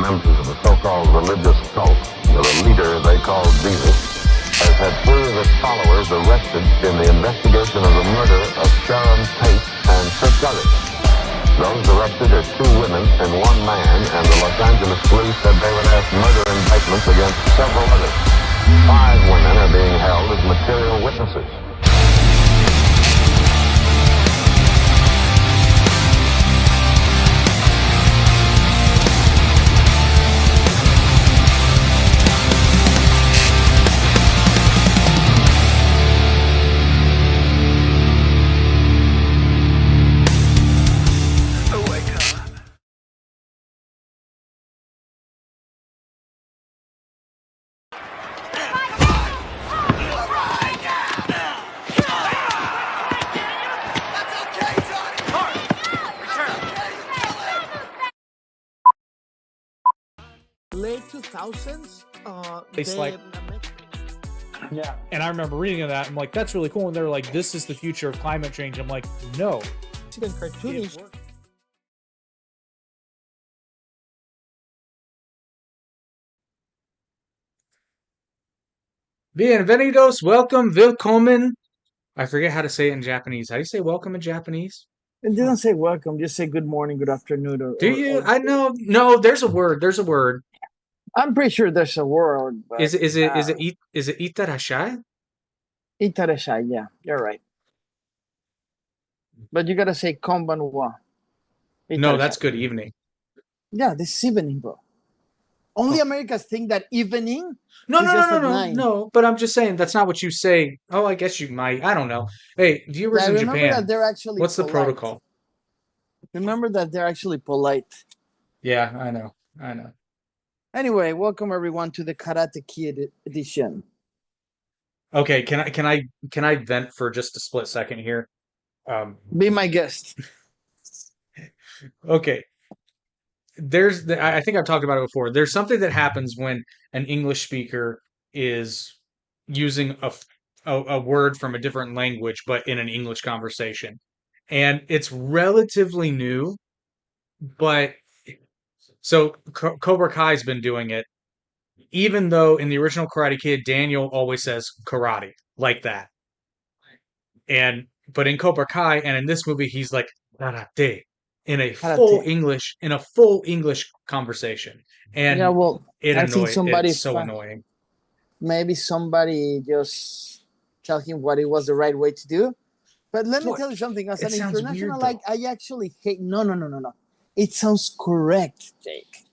members of a so-called religious cult with a leader they call Jesus, has had three of its followers arrested in the investigation of the murder of Sharon Tate and 6 others. Those arrested are 2 women and 1 man, and the Los Angeles police said they would ask murder indictments against several others. 5 women are being held as material witnesses. Late 2000s. It's like, yeah. And I remember reading that. I'm like, that's really cool. And they're like, this is the future of climate change. I'm like, no. Cartoonish. Bienvenidos, welcome, willkommen. I forget how to say it in Japanese. How do you say welcome in Japanese? It doesn't say welcome. Just say good morning, good afternoon. Do you? I know. No, there's a word. There's a word. I'm pretty sure there's a word. But, is it itarashai? Itarashai, yeah, you're right. But you gotta say konbanwa. No, that's good evening. Yeah, this evening, bro. Only Americans think that evening. No. But I'm just saying that's not what you say. Oh, I guess you might. I don't know. Hey, viewers in Japan. That they're actually what's polite. The protocol? Remember that they're actually polite. Yeah, I know. Anyway, welcome everyone to the Karate Kid edition. Okay, can I vent for just a split second here? Be my guest. Okay. I think I've talked about it before. There's something that happens when an English speaker is using a word from a different language, but in an English conversation. And it's relatively new, but so Cobra Kai's been doing it, even though in the original Karate Kid, Daniel always says karate like that. But in Cobra Kai and in this movie, he's like karate in a full English conversation. And yeah, well, it's so annoying. Maybe somebody just tell him what it was the right way to do. But let me tell you something. As an international, I actually hate. No. It sounds correct, Jake.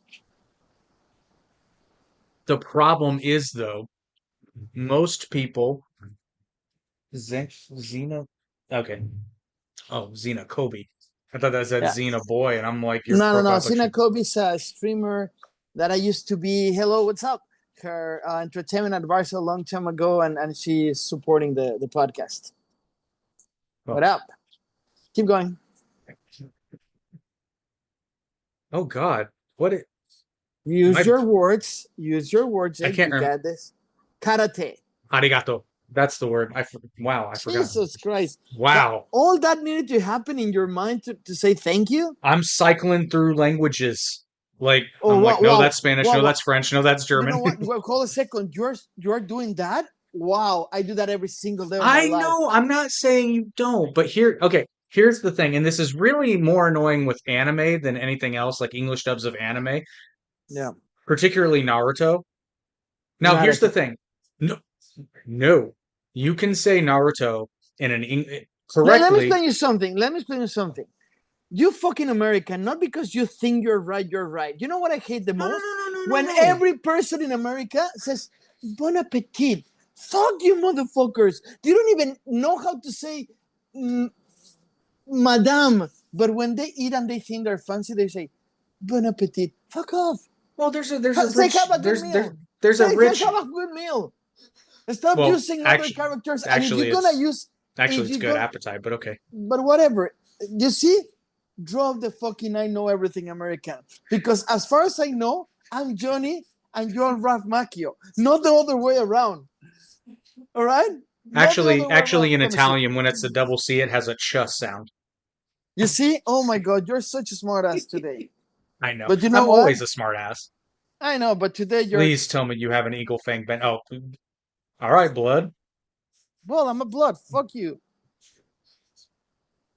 The problem is, though, most people. Xena. Okay. Oh, Xena Kobe. I thought that said Xena Boy, and I'm like, no. Xena Kobe's a streamer that I used to be. Hello, what's up? Her entertainment advisor a long time ago, and she's supporting the podcast. Oh. What up? Keep going. Oh God, what it? Use your words. I can't remember this. Karate. Arigato. That's the word. I forgot. Jesus Christ. Wow. All that needed to happen in your mind to say thank you? I'm cycling through languages. Like, no, that's Spanish. No, that's French. No, that's German. You know what? Well, hold a second. You're doing that? Wow. I do that every single day of my life. I know. I'm not saying you don't. But here's the thing. And this is really more annoying with anime than anything else, like English dubs of anime. Yeah. Particularly Naruto. Now, here's the thing. No. You can say Naruto in an correctly. Let me explain you something. You fucking American, not because you think you're right. You know what I hate the most? When every person in America says, bon appetit. Fuck you, motherfuckers. You don't even know how to say madame. But when they eat and they think they're fancy, they say, bon appetit. Fuck off. Well, there's a good meal. Stop using other characters. Actually, it's good appetite, but okay. But whatever. You see? Drop the fucking I know everything American. Because as far as I know, I'm Johnny and you're Ralph Macchio. Not the other way around. All right? Actually, in Italian, when it's a double C, it has a ch sound. You see? Oh my God, you're such a smart ass today. I know. But you know I'm always a smart ass. I know, but today you're. Please tell me you have an eagle fang bent. Oh, all right, blood. Well, I'm a blood. Fuck you.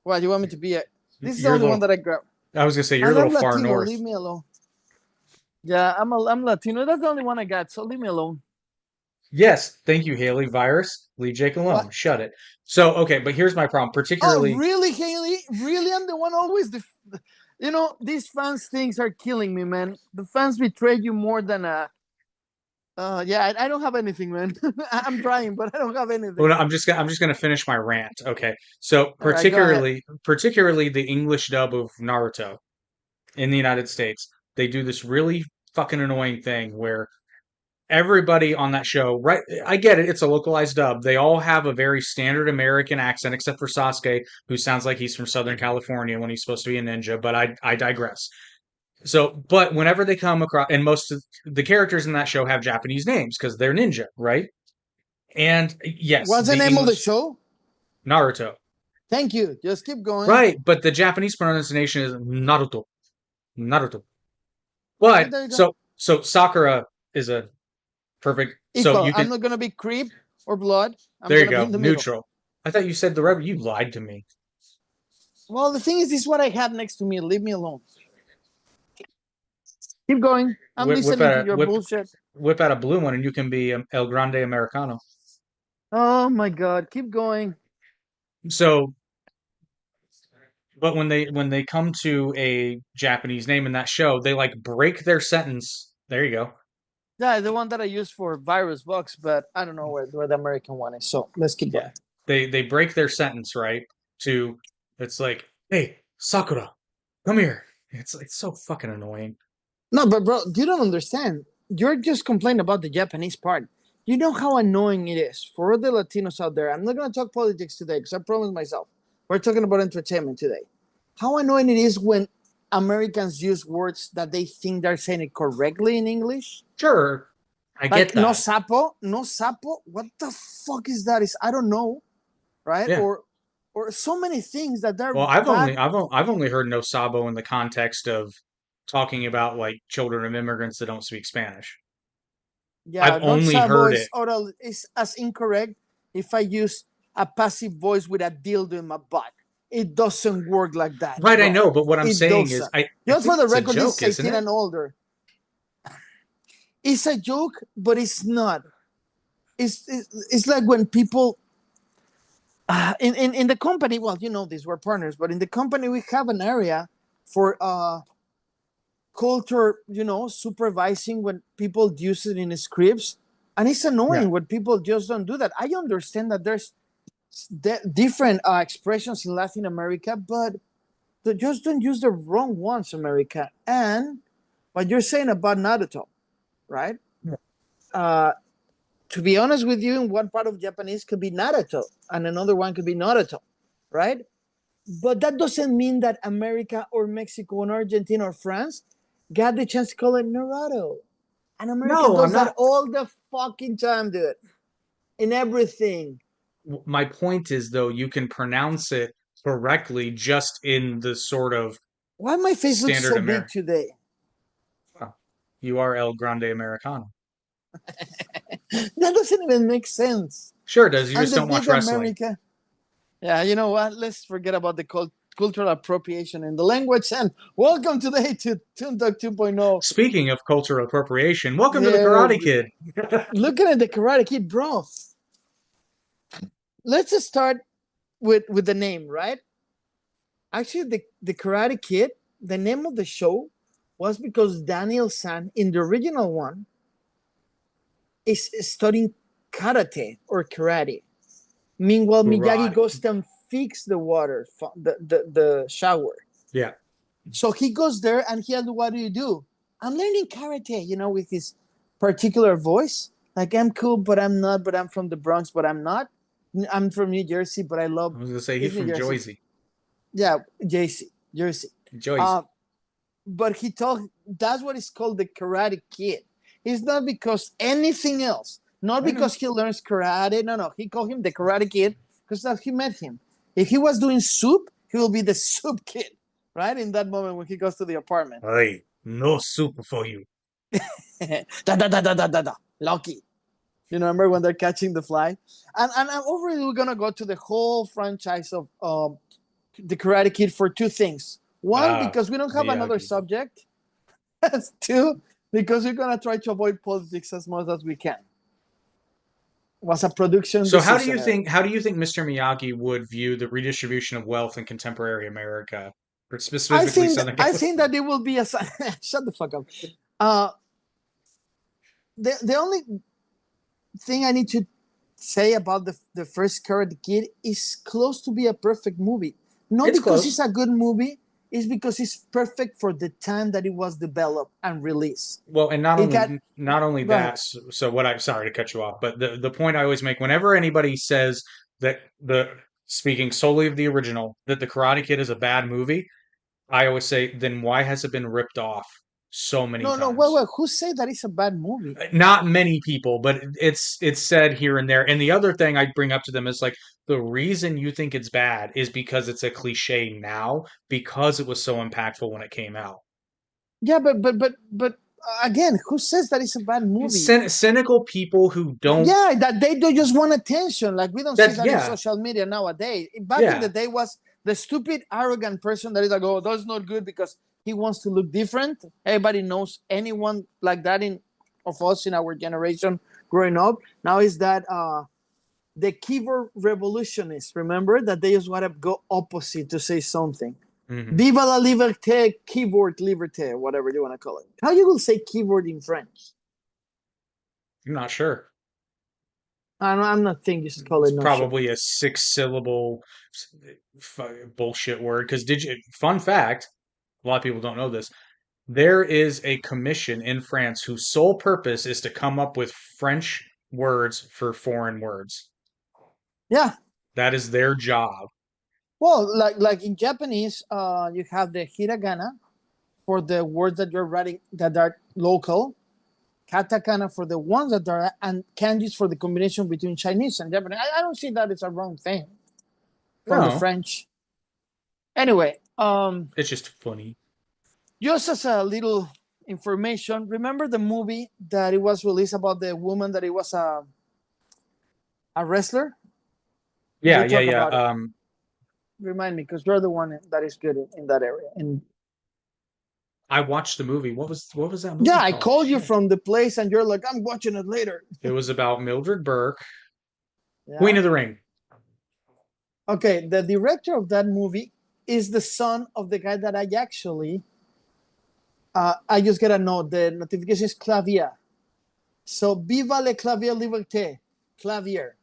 What, you want me to be a. This is the You're a only one little. that I grabbed. I was gonna say you're a And I'm little far Latino. north. Leave me alone. Yeah, I'm Latino. That's the only one I got. So leave me alone. Yes, thank you, Haley. Virus, leave Jake What? alone. Shut it. So, okay, but here's my problem. Oh, Particularly, really, Haley? Really, I'm the one always. You know, these fans things are killing me, man. The fans betray you more than a. Yeah, I don't have anything, man. I'm trying, but I don't have well, anything. no, I'm just gonna finish my rant. Okay, so All right, go ahead. particularly the English dub of Naruto in the United States, they do this really fucking annoying thing where everybody on that show, right? I get it, it's a localized dub. They all have a very standard American accent, except for Sasuke, who sounds like he's from Southern California when he's supposed to be a ninja. But I digress. So, but whenever they come across, and most of the characters in that show have Japanese names because they're ninja, right? And yes, What's the the name of the English show? Naruto, Thank you. Just keep going. right? But the Japanese pronunciation is Naruto, Naruto. Yeah, But there you go. so Sakura is a perfect. So Equal. you I'm can not gonna be creep or blood. I'm there you gonna be go, in the middle. neutral. I thought you said the rebel. You lied to me. Well, the thing is, this is what I had next to me. Leave me alone. Keep going. I'm Whip listening to out a your bullshit. whip out a blue one, and you can be El Grande Americano. Oh my god. Keep going. So, but when they come to a Japanese name in that show, they like break their sentence. There you go. Yeah, the one that I use for virus box, but I don't know where the American one is. So let's keep Yeah, going. they break their sentence right to. It's like, hey, Sakura, come here. It's so fucking annoying. No, but bro, you don't understand. You're just complaining about the Japanese part. You know how annoying it is for the Latinos out there. I'm not going to talk politics today because I promised myself. We're talking about entertainment today. How annoying it is when Americans use words that they think they're saying it correctly in English. Sure, I get Like no that. sapo, no sapo. What the fuck is that? Is I don't know, right? Yeah. Or so many things that they're Well, bad. I've only heard no sabo in the context of talking about like children of immigrants that don't speak Spanish. Yeah, I've not only sabo heard is it. oral is as incorrect if I use a passive voice with a dildo in my butt. It doesn't work like that, Right, I bro. know, but what I'm It saying is doesn't. I Just for think the it's a record, this joke, is isn't 18 it? and older. It's a joke, but it's not. It's like when people in the company, well, you know this, we're partners, but in the company we have an area for culture, you know, supervising when people use it in scripts. And it's Yeah. annoying when people just don't do that. I understand that there's different expressions in Latin America, but they just don't use the wrong ones, America. And what you're saying about Naruto, right? Yeah. Uh, to be honest with you, in one part of Japanese could be Naruto, and another one could be Naruto, right? But that doesn't mean that America or Mexico or Argentina or France got the chance to call it Naruto. And America No, I'm does that not. all the fucking time, dude. In everything. My point is, though, you can pronounce it correctly just in the sort of Why my face looks standard so big American. today? You are El Grande Americano. That doesn't even make sense. Sure it does. You And just the don't watch big wrestling. America. Yeah, you know what? Let's forget about the cultural appropriation in the language. And welcome today to Toon Talk 2.0. Speaking of cultural appropriation, welcome to the Yeah, Karate Kid. looking at the Karate Kid, bro. Let's just start with the name, right? Actually, the Karate Kid, the name of the show was because Daniel San in the original one is studying karate or karate. Meanwhile, Miyagi Karate. goes and fix the water, the shower. Yeah. So he goes there and he asks, what do you do? I'm learning karate, you know, with his particular voice. Like, I'm cool, but I'm not, but I'm from the Bronx, but I'm not. I'm from New Jersey, but I love I was gonna say it's he's New from Jersey. Jersey. Yeah, Jersey. Jersey. But he told that's what is called the Karate Kid. It's not because anything else, not I know. because he learns karate. No. He called him the Karate Kid because he met him. If he was doing soup, he will be the soup kid, right? In that moment when he goes to the apartment. Hey, no soup for you. Da da da da da da da. Lucky. You remember when they're catching the fly? And overall, we're gonna go to the whole franchise of the Karate Kid for two things. One, because we don't have another Miyagi. subject. Two, because we're gonna try to avoid politics as much as we can. Was a production. So how do you think Mr. Miyagi would view the redistribution of wealth in contemporary America, or specifically Southern I California? think that it will be a shut the fuck up. The only thing I need to say about the first Karate Kid is close to be a perfect movie. Not It's because close. it's a good movie, it's because it's perfect for the time that it was developed and released. Well, and not It only got not only go ahead. that. So what I'm sorry to cut you off, but the point I always make whenever anybody says that the speaking solely of the original that the Karate Kid is a bad movie, I always say then why has it been ripped off so many No, times? well, who said that it's a bad movie? Not many people, but it's said here and there. And the other thing I bring up to them is like the reason you think it's bad is because it's a cliche now because it was so impactful when it came out. Yeah, but again, who says that it's a bad movie? Cynical people who don't. Yeah, that they do just want attention. Like we don't see That's that in social media nowadays. Back in the yeah. day, was the stupid, arrogant person that is like, "Oh, that's not good because he wants to look different." Everybody knows anyone like that in of us in our generation growing up. Now is that the keyboard revolutionists? Remember that they just want to go opposite to say something. Mhm. Viva la liberté, keyboard liberté, whatever you want to call it. How you will say keyboard in French? I'm not sure. I'm not thinking you should call it It's not sure. probably a 6 syllable bullshit word. Because fun fact, a lot of people don't know this. There is a commission in France whose sole purpose is to come up with French words for foreign words. Yeah. That is their job. Well, like in Japanese, you have the hiragana for the words that you're writing that are local, katakana for the ones that are, and kanjis for the combination between Chinese and Japanese. I don't see that it's a wrong thing for the No, French. Anyway, it's just funny. just as a little information, remember the movie that it was released about the woman that it was a wrestler? Yeah, We yeah, talk yeah. about it. Remind me, because you're the one that is good in that area. And I watched the movie. What was that movie yeah, I called? called you Shit. from the place, and you're like, I'm watching it later. It was about Mildred Burke, Yeah. Queen of the Ring. Okay, the director of that movie is the son of the guy that I actually. I just get a note. The notification is Clavier. So, viva le clavier liberté. Clavier.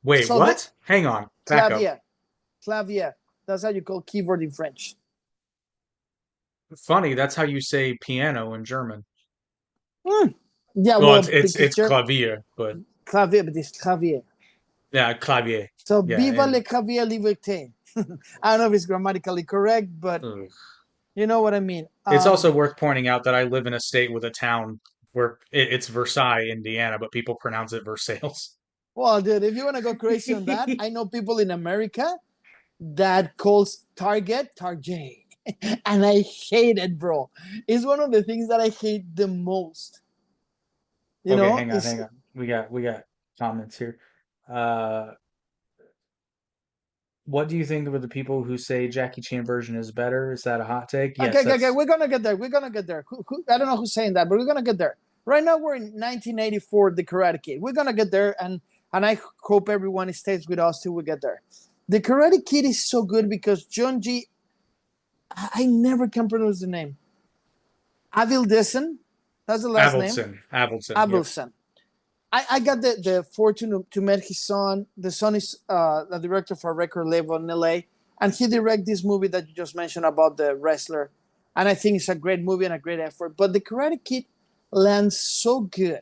Wait, So what? Hang on. Back up. Clavier. Clavier. That's how you call keyboard in French. Funny, that's how you say piano in German. Yeah, Well, well, it's because you're clavier, but clavier, but it's clavier. yeah, clavier. So, Yeah, viva and le clavier liberté. I don't know if it's grammatically correct, but ugh. you know what I mean. It's also worth pointing out that I live in a state with a town where it's Versailles, Indiana, but people pronounce it Versailles. Well, dude, if you want to go crazy on that, I know people in America that calls Target Target. And I hate it, bro. It's one of the things that I hate the most. You Okay, know, hang on. We got comments here. Uh, what do you think of the people who say Jackie Chan version is better? Is that a hot take? Yes, okay. We're gonna get there. We're gonna get there. I don't know who's saying that, but we're gonna get there. Right now, we're in 1984, The Karate Kid. We're gonna get there, and I hope everyone stays with us till we get there. The Karate Kid is so good because John G. I never can pronounce the name. Avildsen, that's the last name. Avildsen. Avildsen. Yep. I got the fortune to meet his son. The son is the director for a record label in LA, and he directed this movie that you just mentioned about the wrestler. And I think it's a great movie and a great effort. But the Karate Kid lands so good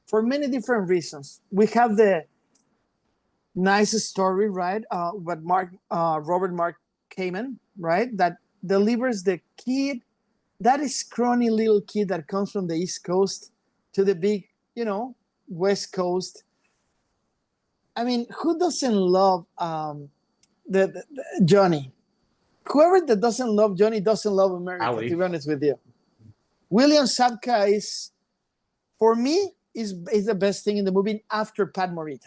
for many different reasons. We have the nice story, right? What Robert Mark Kamen, right? That delivers the kid, that is scrawny little kid that comes from the East Coast to the big, West Coast. I mean, who doesn't love the Johnny? Whoever that doesn't love Johnny doesn't love America, Ali. to be honest with you. William Zabka is, for me, is the best thing in the movie after Pat Morita.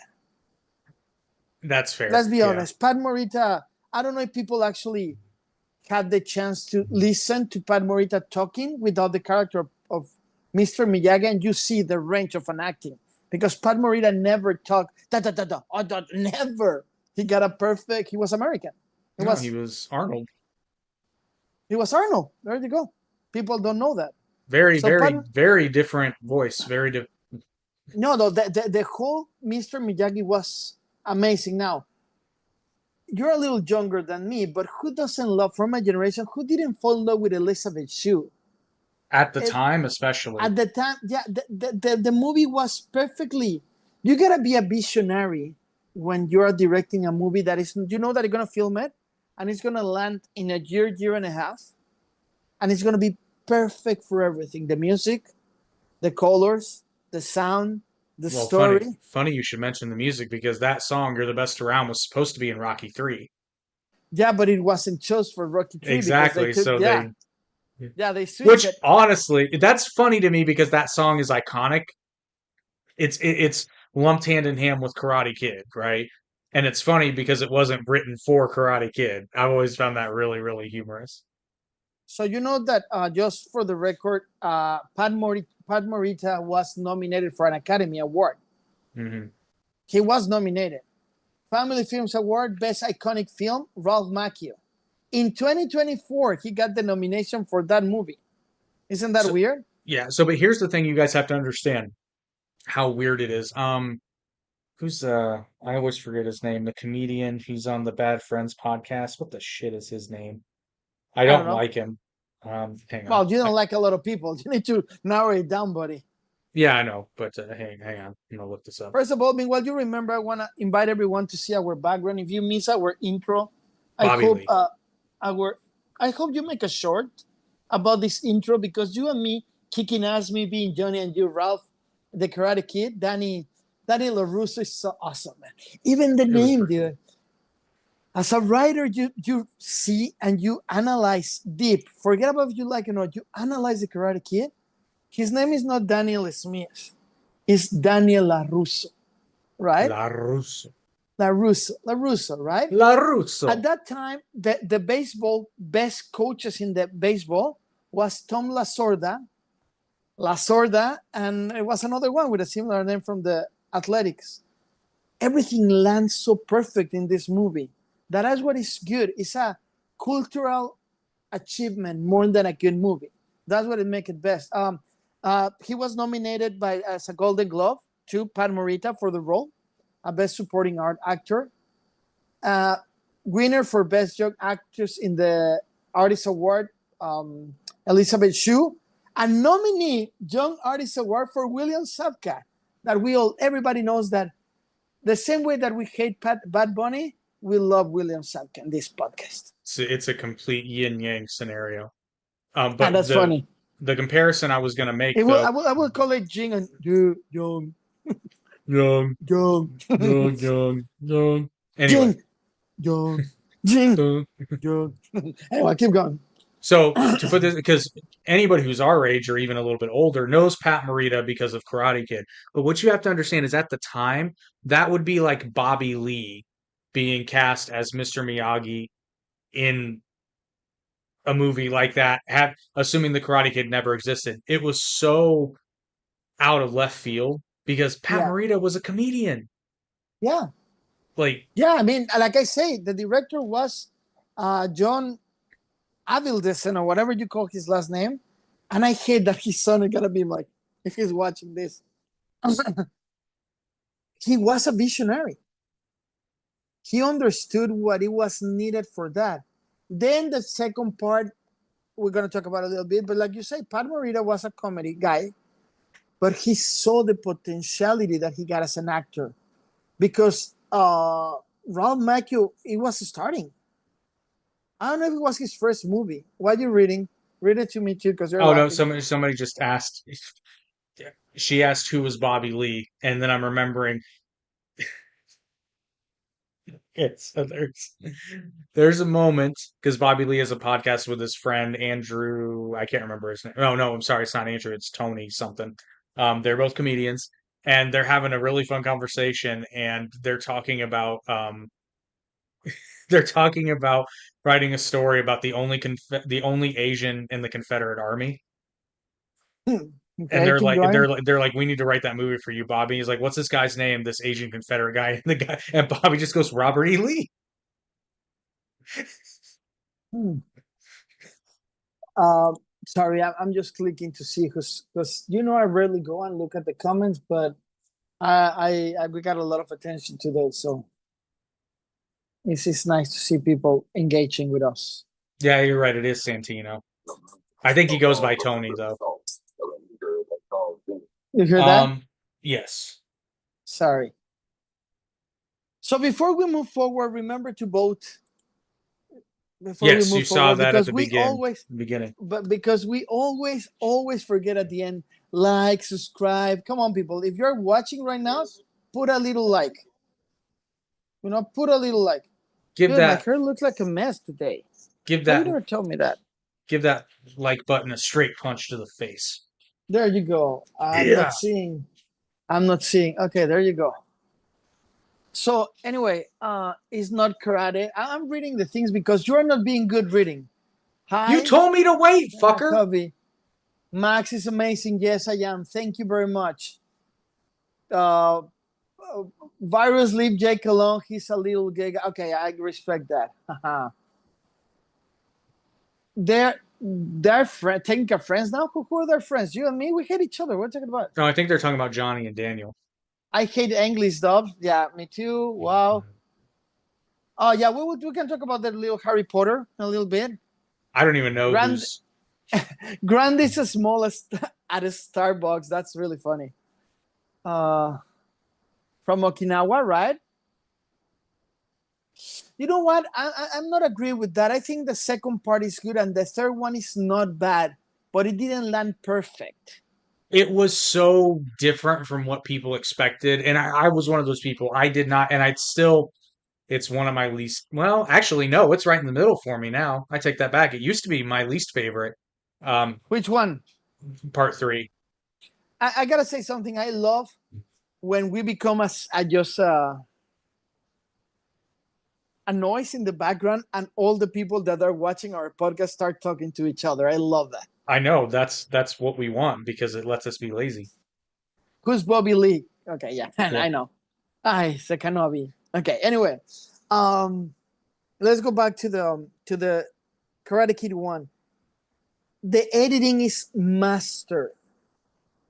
That's fair. Let's be honest. Pat Morita, I don't know if people actually had the chance to listen to Pat Morita talking without the character of Mr. Miyagi, and you see the range of an acting. Because Pat Morita never talked, never. He got a perfect, he was American. He was Arnold. He was Arnold. There you go. People don't know that. Very, so very, very different voice. Very different. No, the whole Mr. Miyagi was amazing. Now, you're a little younger than me, but who doesn't love, from my generation, who didn't fall in love with Elizabeth Shue? At the time, especially. At the time, yeah, the movie was perfectly. You gotta be a visionary when you're directing a movie that is, you know that you're gonna film it, and it's gonna land in a year and a half, and it's gonna be perfect for everything: the music, the colors, the sound, the story. Funny you should mention the music, because that song "You're the Best Around" was supposed to be in Rocky 3. Yeah, but it wasn't chosen for Rocky 3. Exactly. They took, they switched which it. Honestly, that's funny to me because that song is iconic. It's lumped hand in hand with Karate Kid, right? And it's funny because it wasn't written for Karate Kid. I've always found that really, really humorous. So you know that, just for the record, Pat Morita was nominated for an Academy Award. Mm-hmm. He was nominated. Family Films Award, Best Iconic Film, Ralph Macchio. In 2024, he got the nomination for that movie. Isn't that weird? Yeah. So, but here's the thing: you guys have to understand how weird it is. Who's I always forget his name. The comedian. He's on the Bad Friends podcast. What the shit is his name? I don't like him. Hang on. Well, you don't like a lot of people. You need to narrow it down, buddy. Yeah, I know, but hang on. I'm gonna look this up. First of all, meanwhile, you remember, I want to invite everyone to see our background. If you miss our intro, I hope you make a short about this intro, because you and me kicking ass, me being Johnny and you Ralph, the Karate Kid. Danny LaRusso is so awesome, man. Even the name, dude. As a writer, you see and you analyze deep. Forget about if you like it or not. You analyze the Karate Kid. His name is not Daniel Smith. It's Daniel LaRusso, right? LaRusso, right? LaRusso. At that time, the baseball best coaches in the baseball was Tom Lasorda, and it was another one with a similar name from the Athletics. Everything lands so perfect in this movie. That's what is good. It's a cultural achievement more than a good movie. That's what it makes it best. He was nominated as a Golden Glove to Pat Morita for the role, a Best Supporting Actor. Winner for Best Young Actress in the Artist Award, Elizabeth Shue. A nominee Young Artist Award for William Zabka. That everybody knows that the same way that we hate Bad Bunny, we love William Zabka in this podcast. So it's a complete yin-yang scenario. But that's funny. The comparison I was going to make, I will call it Jing and Young. Anyway. Jing. Anyway, keep going. So to put this, because anybody who's our age or even a little bit older knows Pat Morita because of Karate Kid. But what you have to understand is, at the time, that would be like Bobby Lee being cast as Mr. Miyagi in a movie like that, assuming the Karate Kid never existed. It was so out of left field because Pat Morita was a comedian. Yeah. I mean, like I say, the director was John Avildsen, or whatever you call his last name. And I hate that his son is going to be like, if he's watching this. He was a visionary. He understood what it was needed for that. Then the second part, we're going to talk about a little bit. But like you say, Pat Morita was a comedy guy. But he saw the potentiality that he got as an actor. Because Ralph Macchio, it was starting. I don't know if it was his first movie. What are you reading? Read it to me too, because you're laughing. No, somebody just asked. She asked who was Bobby Lee, and then I'm remembering So there's a moment because Bobby Lee has a podcast with his friend Andrew. I can't remember his name. Oh no, I'm sorry, it's not Andrew. It's Tony something. They're both comedians, and they're having a really fun conversation, and they're talking about writing a story about the only Asian in the Confederate Army. And Okay, keep going. they're like, we need to write that movie for you, Bobby. He's like, what's this guy's name? This Asian Confederate guy. And Bobby just goes, Robert E. Lee. Hmm. Um, Sorry, I'm just clicking to see who's because I rarely go and look at the comments, but we got a lot of attention to those, so it's nice to see people engaging with us. Yeah, you're right. It is Santino. I think he goes by Tony though. You hear that? Yes. Sorry. So before we move forward, remember to vote. Yes, you saw that at the beginning. But because we always forget at the end, like, subscribe. Come on, people. If you're watching right now, put a little like. Put a little like. Dude, my hair looks like a mess today. You never told me that. Give that like button a straight punch to the face. There you go. I'm not seeing. Okay, there you go. So anyway, it's not karate. I'm reading the things because you're not being good reading. Hi. You told me to wait, fucker. Cubby. Max is amazing. Yes, I am. Thank you very much. Virus, leave Jake alone. He's a little gay. Okay, I respect that. They're technical friends now. Who are their friends? You and me. We hate each other. What are you talking about? No, I think they're talking about Johnny and Daniel. I hate English dub. Yeah, me too. Wow. Oh yeah, we can talk about that little Harry Potter a little bit. I don't even know who's. Grand is as small as at a Starbucks. That's really funny. From Okinawa, right? You know what? I'm not agreeing with that. I think the second part is good and the third one is not bad, but it didn't land perfect. It was so different from what people expected. And I was one of those people. I did not, and it's one of my least, well, actually, no, it's right in the middle for me now. I take that back. It used to be my least favorite. Which one? Part 3. I gotta say something. I love when we become just a noise in the background and all the people that are watching our podcast start talking to each other. I love that. I know that's what we want because it lets us be lazy. Who's Bobby Lee? Okay, yeah. I know. Sekanobi. Okay, anyway. Let's go back to the Karate Kid 1. The editing is master.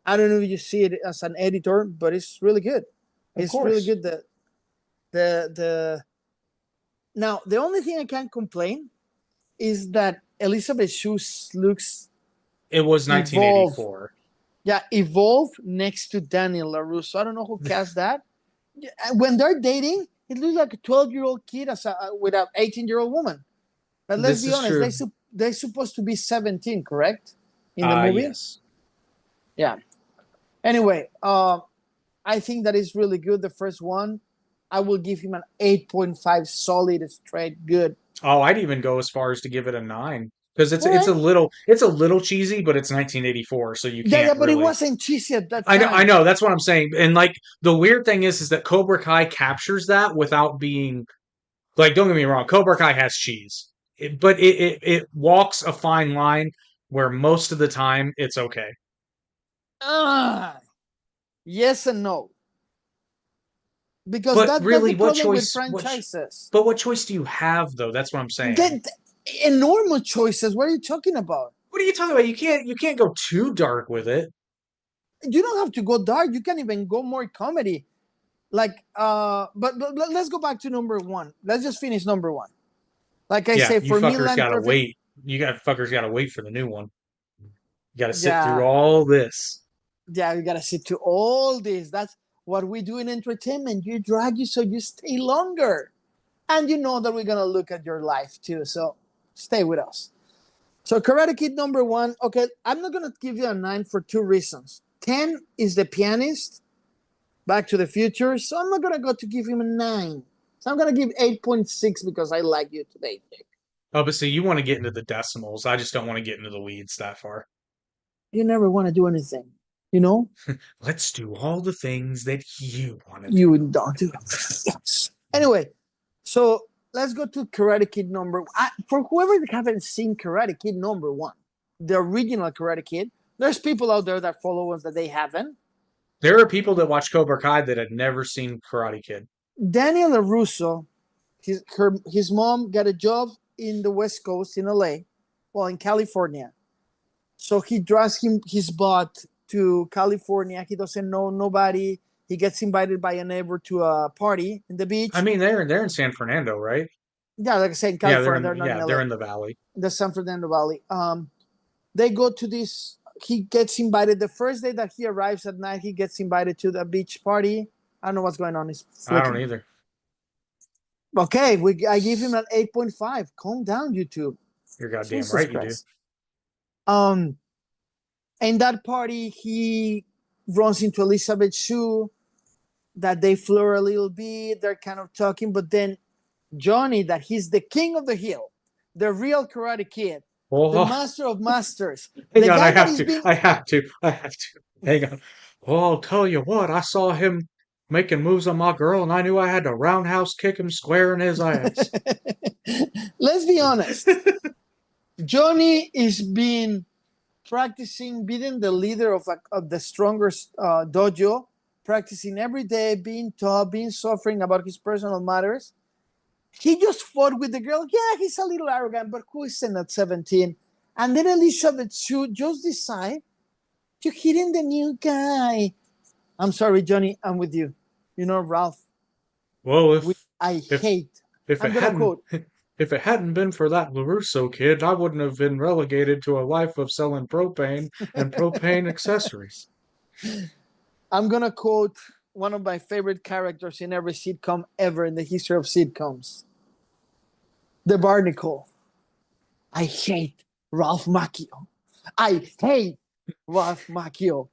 I don't know if you see it as an editor, but it's really good. It's really good. Now the only thing I can't complain is that Elizabeth Shue looks. It was 1984. Evolved. Yeah, evolved next to Daniel LaRusso. I don't know who cast that. When they're dating, it looks like a 12-year-old kid with an 18-year-old woman. But let's be honest, they're supposed to be 17, correct? In the movie? Yes. Yeah. Anyway, I think that is really good. The first one, I will give him an 8.5 solid, straight, good. Oh, I'd even go as far as to give it a 9 because it's a little cheesy, but it's 1984, so you can't. Yeah, but it wasn't cheesy at that time. time. I know. That's what I'm saying. And like the weird thing is that Cobra Kai captures that without being like. Don't get me wrong, Cobra Kai has cheese, but it walks a fine line where most of the time it's okay. Yes and no. Because that's really the problem with franchises. But what choice do you have, though? That's what I'm saying. Enormous choices. What are you talking about? What are you talking about? You can't go too dark with it. You don't have to go dark. You can even go more comedy. Like, but let's go back to number 1. Let's just finish number 1. Like I say, for me, gotta wait. You fuckers gotta wait for the new one. You gotta sit through all this. Yeah, you gotta sit through all this. That's what we do in entertainment. You drag you so you stay longer. And you know that we're going to look at your life too. So stay with us. So Karate Kid number 1. Okay, I'm not going to give you a 9 for 2 reasons. 10 is The Pianist, Back to the Future. So I'm not going to go to give him a 9. So I'm gonna give 8.6 because I like you today, Jake. Oh, but see, you want to get into the decimals. I just don't want to get into the weeds that far. You never want to do anything, you know. Let's do all the things that you want to do. You don't do it. Anyway, so let's go to Karate Kid number. For whoever haven't seen Karate Kid number 1, the original Karate Kid. There's people out there that follow us that they haven't. There are people that watch Cobra Kai that had never seen Karate Kid. Daniel LaRusso, his mom got a job in the West Coast in LA, well, in California. So he drives his butt to California. He doesn't know nobody. He gets invited by a neighbor to a party in the beach. I mean, they're in San Fernando, right? Yeah, like I said, in Yeah, California. They're not in LA. they're in the valley. The San Fernando Valley. They go to this. He gets invited the first day that he arrives at night. He gets invited to the beach party. I don't know what's going on. I don't either. Okay, I give him an 8.5. Calm down, YouTube. You're goddamn Jesus right, Christ. you do. In that party, he runs into Elizabeth Shue. That they flirt a little bit. They're kind of talking, but then Johnny, that he's the king of the hill, the real Karate Kid, the master of masters. Hang on, I have to. Hang on. Oh, I'll tell you what, I saw him making moves on my girl, and I knew I had to roundhouse kick him square in his ass. Let's be honest. Johnny is being the leader of the strongest dojo, practicing every day, being tough, being suffering about his personal matters. He just fought with the girl. Yeah, he's a little arrogant, but who isn't at 17? And then Elizabeth Shue just decide to hit in the new guy. I'm sorry, Johnny, I'm with you. You know, Ralph. Well, if it hadn't been for that LaRusso kid, I wouldn't have been relegated to a life of selling propane and propane accessories. I'm going to quote one of my favorite characters in every sitcom ever in the history of sitcoms. The Barnacle. I hate Ralph Macchio. I hate Ralph Macchio.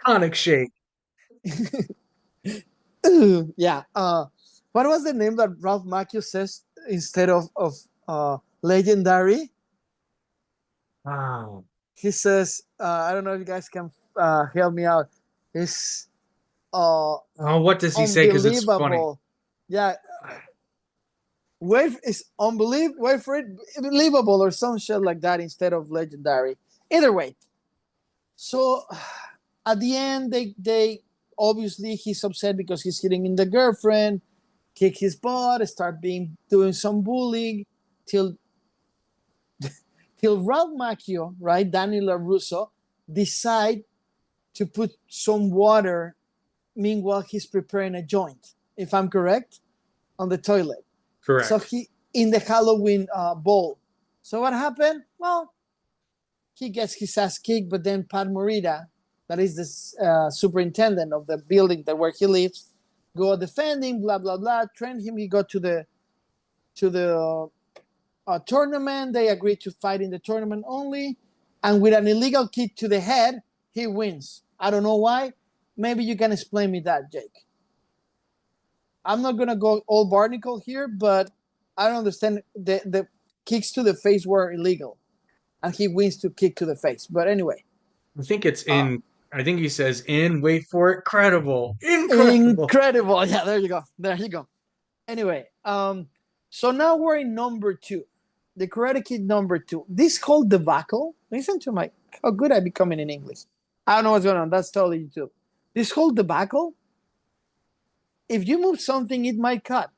Iconic shake. Yeah. What was the name that Ralph Macchio says instead of legendary? Wow. He says, I don't know if you guys can help me out. It's what does he say? Because it's funny. Yeah. It's unbelievable. Wait for it. Believable or some shit like that instead of legendary. Either way. So at the end, they obviously he's upset because he's hitting in the girlfriend, kick his butt, start doing some bullying till Ralph Macchio, right, Daniel LaRusso, decide to put some water. Meanwhile, he's preparing a joint, if I'm correct, on the toilet. Correct. So he in the Halloween bowl. So what happened? Well, he gets his ass kicked, but then Pat Morita, that is the superintendent of the building where he lives, go defend him, blah blah blah, train him. He go to the tournament. They agree to fight in the tournament only, and with an illegal kick to the head, he wins. I don't know why. Maybe you can explain me that, Jake. I'm not gonna go all Barnacle here, but I don't understand. The kicks to the face were illegal, and he wins to kick to the face. But anyway, I think it's in. I think he says in. Wait for it. Incredible. Yeah, there you go. Anyway, so now we're in number 2, the Karate Kid number 2. This whole debacle. Listen to how good I'm becoming in English. I don't know what's going on. That's totally YouTube. This whole debacle. If you move something, it might cut.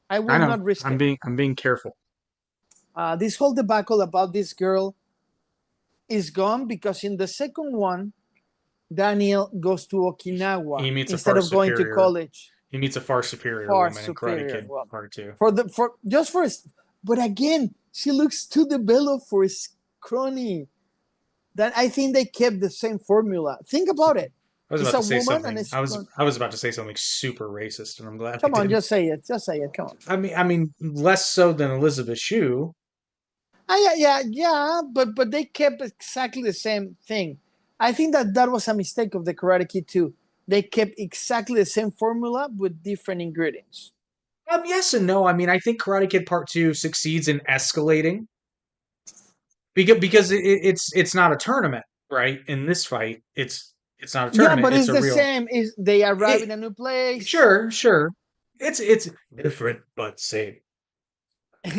I will not risk it. I'm being careful. This whole debacle about this girl is gone because in the second one, Daniel goes to Okinawa instead of going to college. He meets a far superior woman in Karate Kid Part 2. But again, she looks too developed for a crony. That I think they kept the same formula. Think about it. I was about to say something super racist, and I'm glad. Come on, just say it. Just say it. Come on. I mean, less so than Elizabeth Shue. Yeah. But they kept exactly the same thing. I think that was a mistake of the Karate Kid too. they kept exactly the same formula with different ingredients. Yes and no. I mean, I think Karate Kid Part 2 succeeds in escalating because it's not a tournament, right? In this fight, it's not a Yeah, tournament. but It's it's a the real. same. Is they arrive It, in a new place, sure. It's different but same.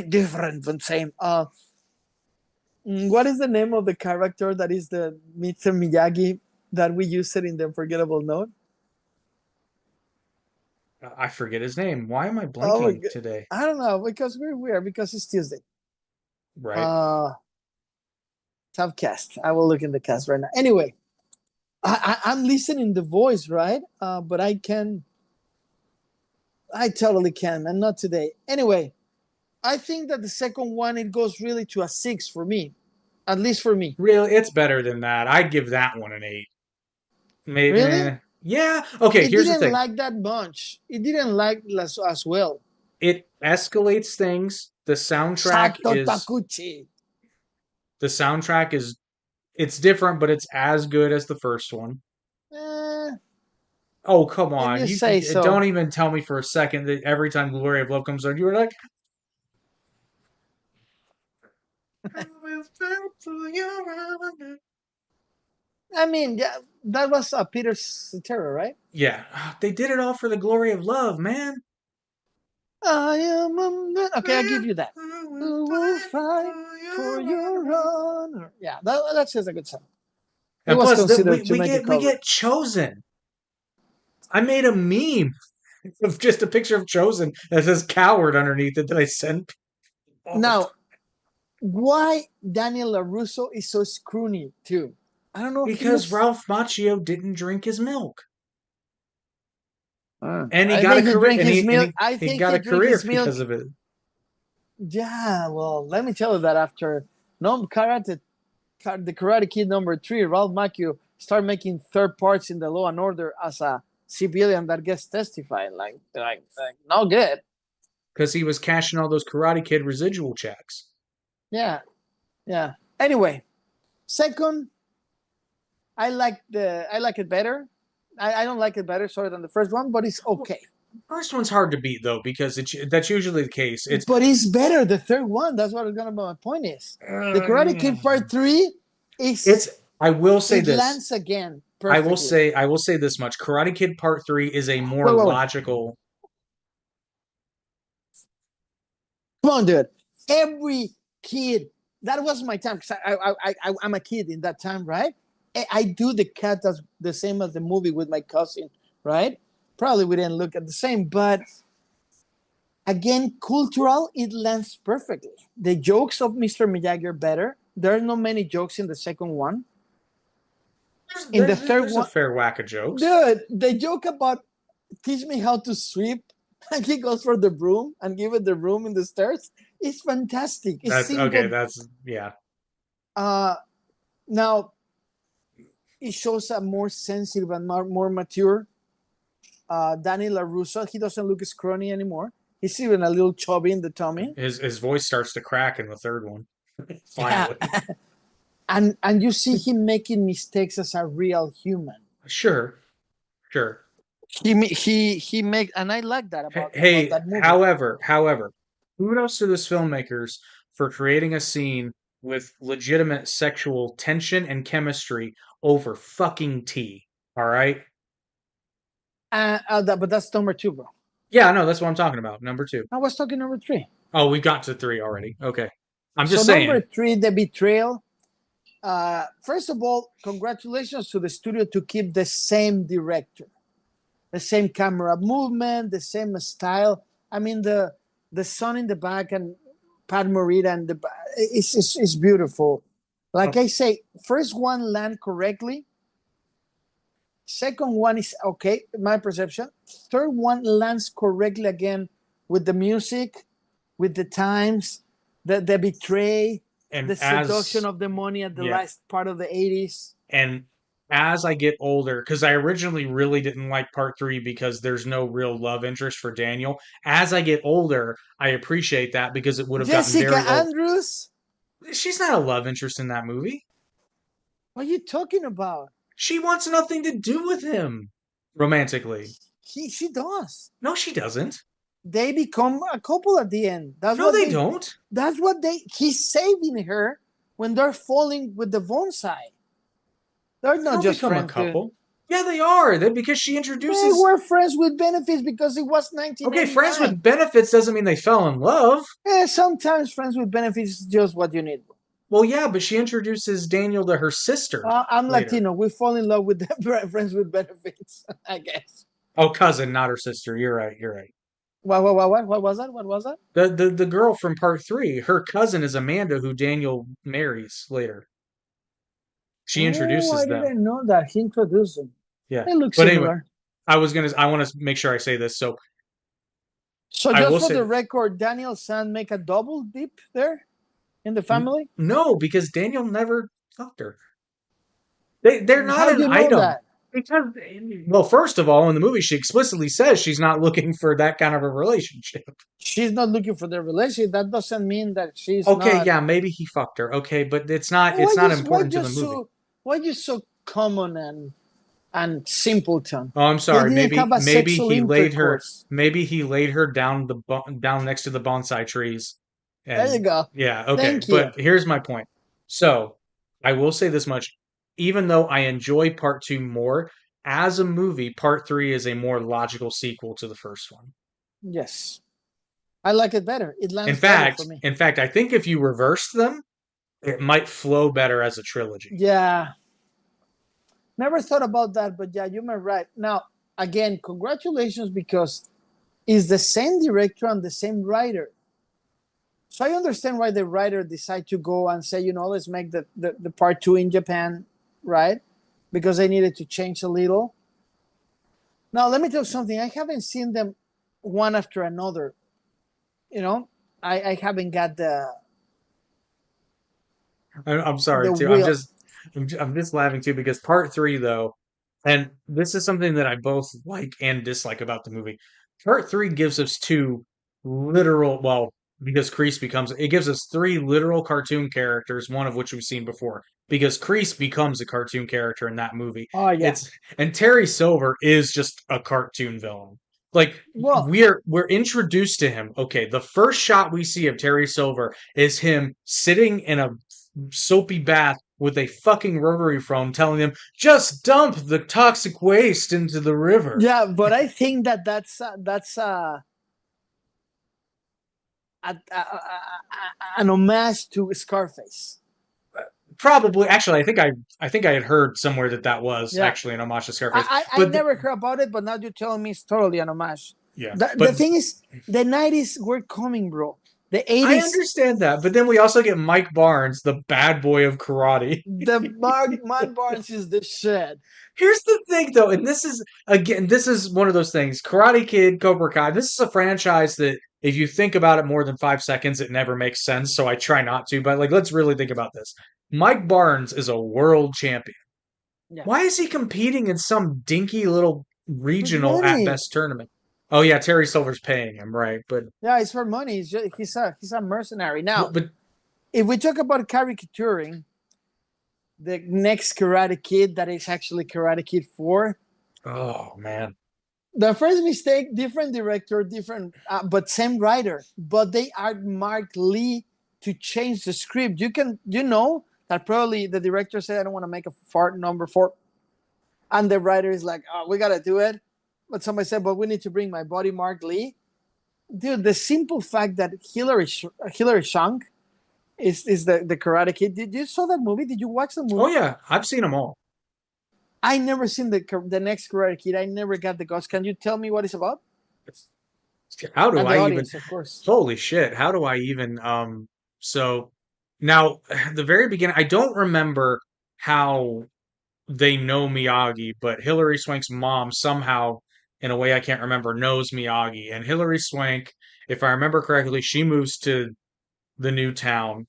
different but same. What is the name of the character that is the Mr. Miyagi that we used it in the Unforgettable Note? I forget his name. Why am I Oh my blanking God. today? I don't know because we're weird because it's Tuesday. Right. Uh, Top cast. I will look in the cast right now. Anyway, I'm listening the voice, right? But I totally can, and not today. Anyway, I think that the second one it goes really to a 6 for me, at least for me. Really, it's better than that. I'd give that one an 8. Really, Maybe. Yeah. Okay, it here's the didn't thing. like that much. It didn't like as well. It escalates things. Sato Takuchi. The soundtrack is it's different, but it's as good as the first one. Eh, Oh, come if on. you You say so. don't even tell me for a second that every time Glory of Love comes on, you were like, I will fight for your honor. I mean, yeah, that was Peter Cetera, right? Yeah, they did it all for the glory of love, man. I am a man. Okay, I'll give you that. I will Who will fight fight for for your your honor. honor? Yeah, that's just a good song. It And was plus, that considered to make a we cover. get chosen. I made a meme of just a picture of chosen that says coward underneath it that I sent all the Now, time. why Daniel LaRusso is so scrawny too? I don't know. He Because looks. Ralph Macchio didn't drink his milk. And he I got a think he career drank his milk. I he think got he a drank career his milk. because of it. Yeah, well, let me tell you that after no karate, the Karate Kid #3, Ralph Macchio started making third parts in the Law and Order as a civilian that gets testified. Like no good. Because he was cashing all those Karate Kid residual checks. Yeah, yeah. Anyway, second, I like it better. I don't like it better, sorry, than the first one, but it's okay. First one's hard to beat though because that's usually the case. But it's better the third one. That's what gonna be my point is. The Karate Kid Part 3 is it's I will say it this. lands again perfectly. I will say this much. Karate Kid Part 3 is a more Wait. logical. Come on, dude. Every kid. That was my time because I'm a kid in that time, right? I do the cat as the same as the movie with my cousin, right? Probably we didn't look at the same, but again, cultural, it lands perfectly. The jokes of Mr. Miyagi are better. There are not many jokes in the second one. In the third There's a one, fair whack of jokes. dude, the joke about teach me how to sweep, and he goes for the broom and give it the broom in the stairs. It's fantastic. It's That's okay. simple. That's yeah. Uh, now it shows a more sensitive and more mature Danny LaRusso. He doesn't look scrawny anymore. He's even a little chubby in the tummy. His voice starts to crack in the third one. Yeah. Finally. And you see him making mistakes as a real human. Sure. He make, and I like that about Hey, that movie. however, kudos to this filmmakers for creating a scene with legitimate sexual tension and chemistry over fucking tea. All right? But that's #2, bro. Yeah, no, that's what I'm talking about. Number 2. I was talking #3. Oh, we got to 3 already. Okay. I'm So just saying. #3, the betrayal. First of all, congratulations to the studio to keep the same director, the same camera movement, the same style. I mean, the sun in the back and Pat Morita and it's beautiful. Like I say, first one land correctly. Second one is okay, my perception. Third one lands correctly again with the music, with the times, the betray, And the seduction of the money at the last part of the 80s. And as I get older, because I originally really didn't like part 3 because there's no real love interest for Daniel. As I get older, I appreciate that because it would have gotten Jessica very old. Andrews? She's not a love interest in that movie. What are you talking about? She wants nothing to do with him. romantically. She does. No, she doesn't. They become a couple at the end. No, they don't. That's what he's saving her when they're falling with the bonsai. They're They not don't just become a friends, dude. couple. Yeah, they are. Because she They introduces. were friends with benefits because it was Okay, friends 1989. with benefits doesn't mean they fell in love. Sometimes friends with benefits is just what you need. Well, yeah, but she introduces Daniel to her sister I'm later. Latino. We fall in love with the friends with benefits, I guess. Oh, cousin, not her sister. You're right. You're right. What was that? What was that? The girl from part 3, her cousin is Amanda, who Daniel marries later. She Oh, I introduces them. didn't know that. He introduced them. Yeah. They look But anyway, similar. I want to make sure I say this. So So I just will for say the record, Daniel San make a double dip there in the family? no, because Daniel never fucked her. They're not How do an you know item. that? Because, well, first of all, in the movie, she explicitly says she's not looking for that kind of a relationship. She's not looking for the relationship. That doesn't mean that she's Okay, not. yeah, maybe he fucked her. Okay, but Why it's not just important to the movie. why just so common and simpleton? Oh, I'm They sorry. didn't have a sexual intercourse. Maybe he laid her down next to the bonsai trees. There you And go. yeah, okay. Thank you. But here's my point. So, I will say this much. Even though I enjoy part 2 more, as a movie, part 3 is a more logical sequel to the first one. Yes. I like it better. It lands better for me. In fact, I think if you reverse them, it might flow better as a trilogy. Yeah. Never thought about that, but yeah, you're right. Now, again, congratulations because it's the same director and the same writer. So I understand why the writer decided to go and say, let's make the part 2 in Japan, right? Because they needed to change a little. Now, let me tell you something. I haven't seen them one after another. I haven't got I'm sorry the too. will. I'm just laughing too because part 3 though, and this is something that I both like and dislike about the movie. Part 3 gives us two literal, well, because it gives us three literal cartoon characters, one of which we've seen before. Because Kreese becomes a cartoon character in that movie. Oh, yeah. And Terry Silver is just a cartoon villain. Like Well, we're introduced to him. Okay, the first shot we see of Terry Silver is him sitting in a soapy bath with a fucking rotary phone telling them just dump the toxic waste into the river. yeah, but I think that's an homage to Scarface. Probably, actually, I think I had heard somewhere that was Yeah. actually an homage to Scarface. I But never heard about it, but now you're telling me it's totally an homage. yeah, The thing is, the 90s were coming, bro. The 80s. I understand that. But then we also get Mike Barnes, the bad boy of karate. The Matt Barnes is the shit. Here's the thing, though, and this is one of those things. Karate Kid, Cobra Kai. This is a franchise that, if you think about it more than 5 seconds, it never makes sense. So I try not to. But let's really think about this. Mike Barnes is a world champion. Yeah. Why is he competing in some dinky little regional at money. best tournament? Oh yeah, Terry Silver's paying him, right? But Yeah, it's for money. He's a mercenary. Now, but if we talk about caricaturing, the next Karate Kid that is actually Karate Kid 4. oh man, The first mistake, different director, different, but same writer. But they asked Mark Lee to change the script. You know that probably the director said, "I don't want to make a fart number 4," and the writer is like, "Oh, we gotta do it." But somebody said, "But we need to bring my buddy Mark Lee." Dude, the simple fact that Hilary Swank is the Karate Kid. Did you saw that movie? Did you watch the movie? oh yeah, I've seen them all. I never seen the next Karate Kid. I never got the guts. Can you tell me what it's about? How do And the I audience, even? of course. Holy shit! How do I even? So now the very beginning, I don't remember how they know Miyagi, but Hilary Swank's mom somehow, in a way I can't remember, knows Miyagi. And Hilary Swank, if I remember correctly, she moves to the new town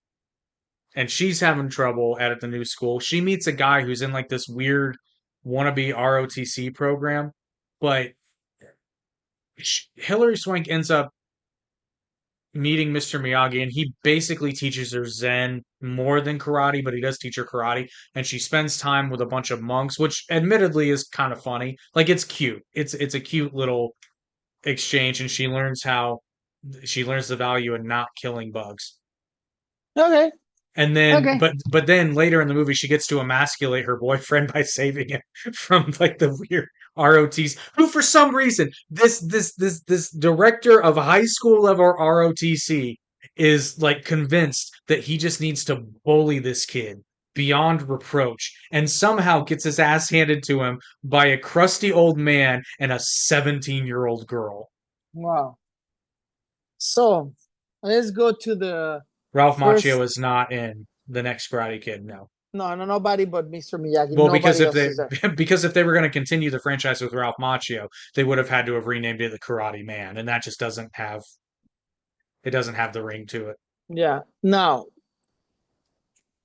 and she's having trouble at the new school. She meets a guy who's in like this weird wannabe ROTC program, but Hilary Swank ends up meeting Mr. Miyagi, and he basically teaches her Zen more than karate, but he does teach her karate. And she spends time with a bunch of monks, which admittedly is kind of funny. Like it's cute. It's a cute little exchange, and she learns the value in not killing bugs. Okay. And then, Okay. but then later in the movie, she gets to emasculate her boyfriend by saving him from like the weird ROTs. Who, for some reason, this director of high school level ROTC is like convinced that he just needs to bully this kid beyond reproach, and somehow gets his ass handed to him by a crusty old man and a 17-year-old girl. Wow. So let's go to the Ralph Macchio first. is not in the next Karate Kid. No. No, no, nobody but Mr. Miyagi. Well, because Nobody if else they is there. because if they were going to continue the franchise with Ralph Macchio, they would have had to have renamed it the Karate Man, and that just doesn't have the ring to it. Yeah. Now,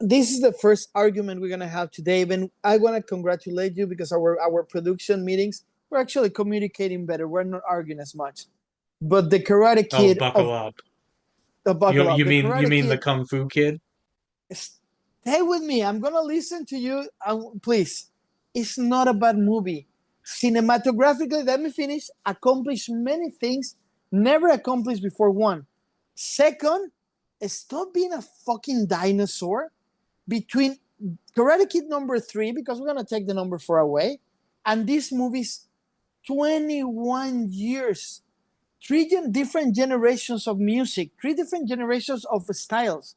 this is the first argument we're gonna have today, and I want to congratulate you because our production meetings we're actually communicating better. We're not arguing as much. But the Karate Oh, Kid buckle of up! the buckle up, the You Karate mean the Kid. Kung Fu Kid? Stay with me. I'm gonna listen to you. Please. It's not a bad movie. Cinematographically, let me finish. Accomplished many things never accomplished before. One. Second, stop being a fucking dinosaur. Between Karate Kid number 3, because we're gonna take the number 4 away, and this movie's 21 years, different generations of music, 3 different generations of styles,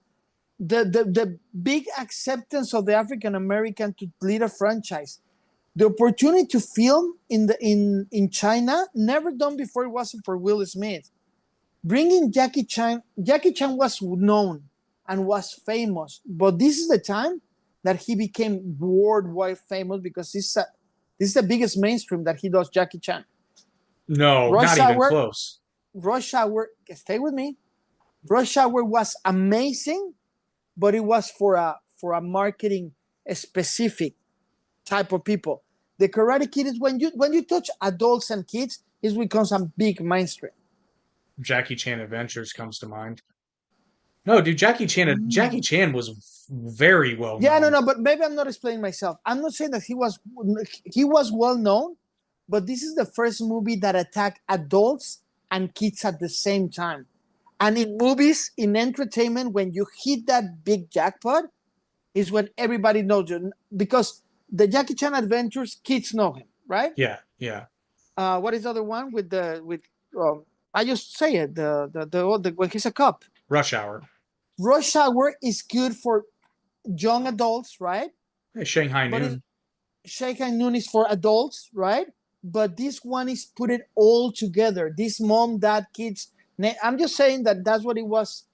the big acceptance of the African American to lead a franchise, the opportunity to film in China, never done before. It wasn't for Will Smith. Bringing Jackie Chan was known and was famous, but this is the time that he became worldwide famous because this is the biggest mainstream that he does. Jackie Chan. No, Rush not even Hour, close. Rush Hour. Stay with me. Rush Hour was amazing, but it was for a marketing specific type of people. The Karate Kid is when you touch adults and kids, it becomes a big mainstream. Jackie Chan Adventures comes to mind. No, dude, Jackie Chan was very well Yeah, known. no, but maybe I'm not explaining myself. I'm not saying that he was well known, but this is the first movie that attacked adults and kids at the same time. And in movies, in entertainment, when you hit that big jackpot, is when everybody knows you. Because the Jackie Chan Adventures, kids know him, right? Yeah, yeah. What is the other one I just say it, the when he's a cop. Rush Hour. Rush Hour is good for young adults, right? Hey, Shanghai But Noon. Shanghai Noon is for adults, right? But this one is put it all together. This mom, dad, kids. I'm just saying that's what it was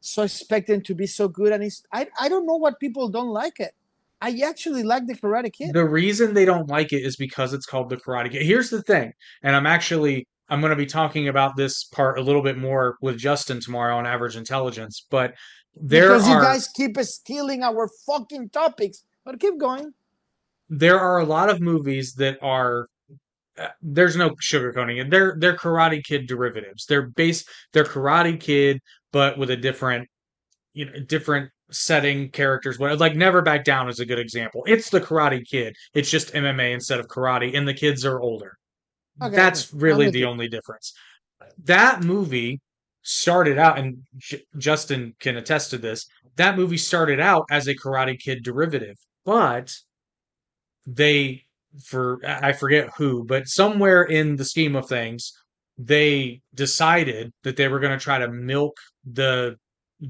so expecting to be so good. And I don't know what people don't like it. I actually like the Karate Kid. The reason they don't like it is because it's called the Karate Kid. Here's the thing, and I'm going to be talking about this part a little bit more with Justin tomorrow on Average Intelligence, but Because you guys keep stealing our fucking topics. But keep going. there are a lot of movies that are there's no sugarcoating it. They're Karate Kid derivatives. They're Karate Kid, but with a different setting, characters. But like Never Back Down is a good example. It's the Karate Kid. It's just MMA instead of karate, and the kids are older. Okay, That's I'm really with the you. only difference. That movie started out, and Justin can attest to this. That movie started out as a Karate Kid derivative, but they for I forget who, but somewhere in the scheme of things, they decided that they were going to try to milk the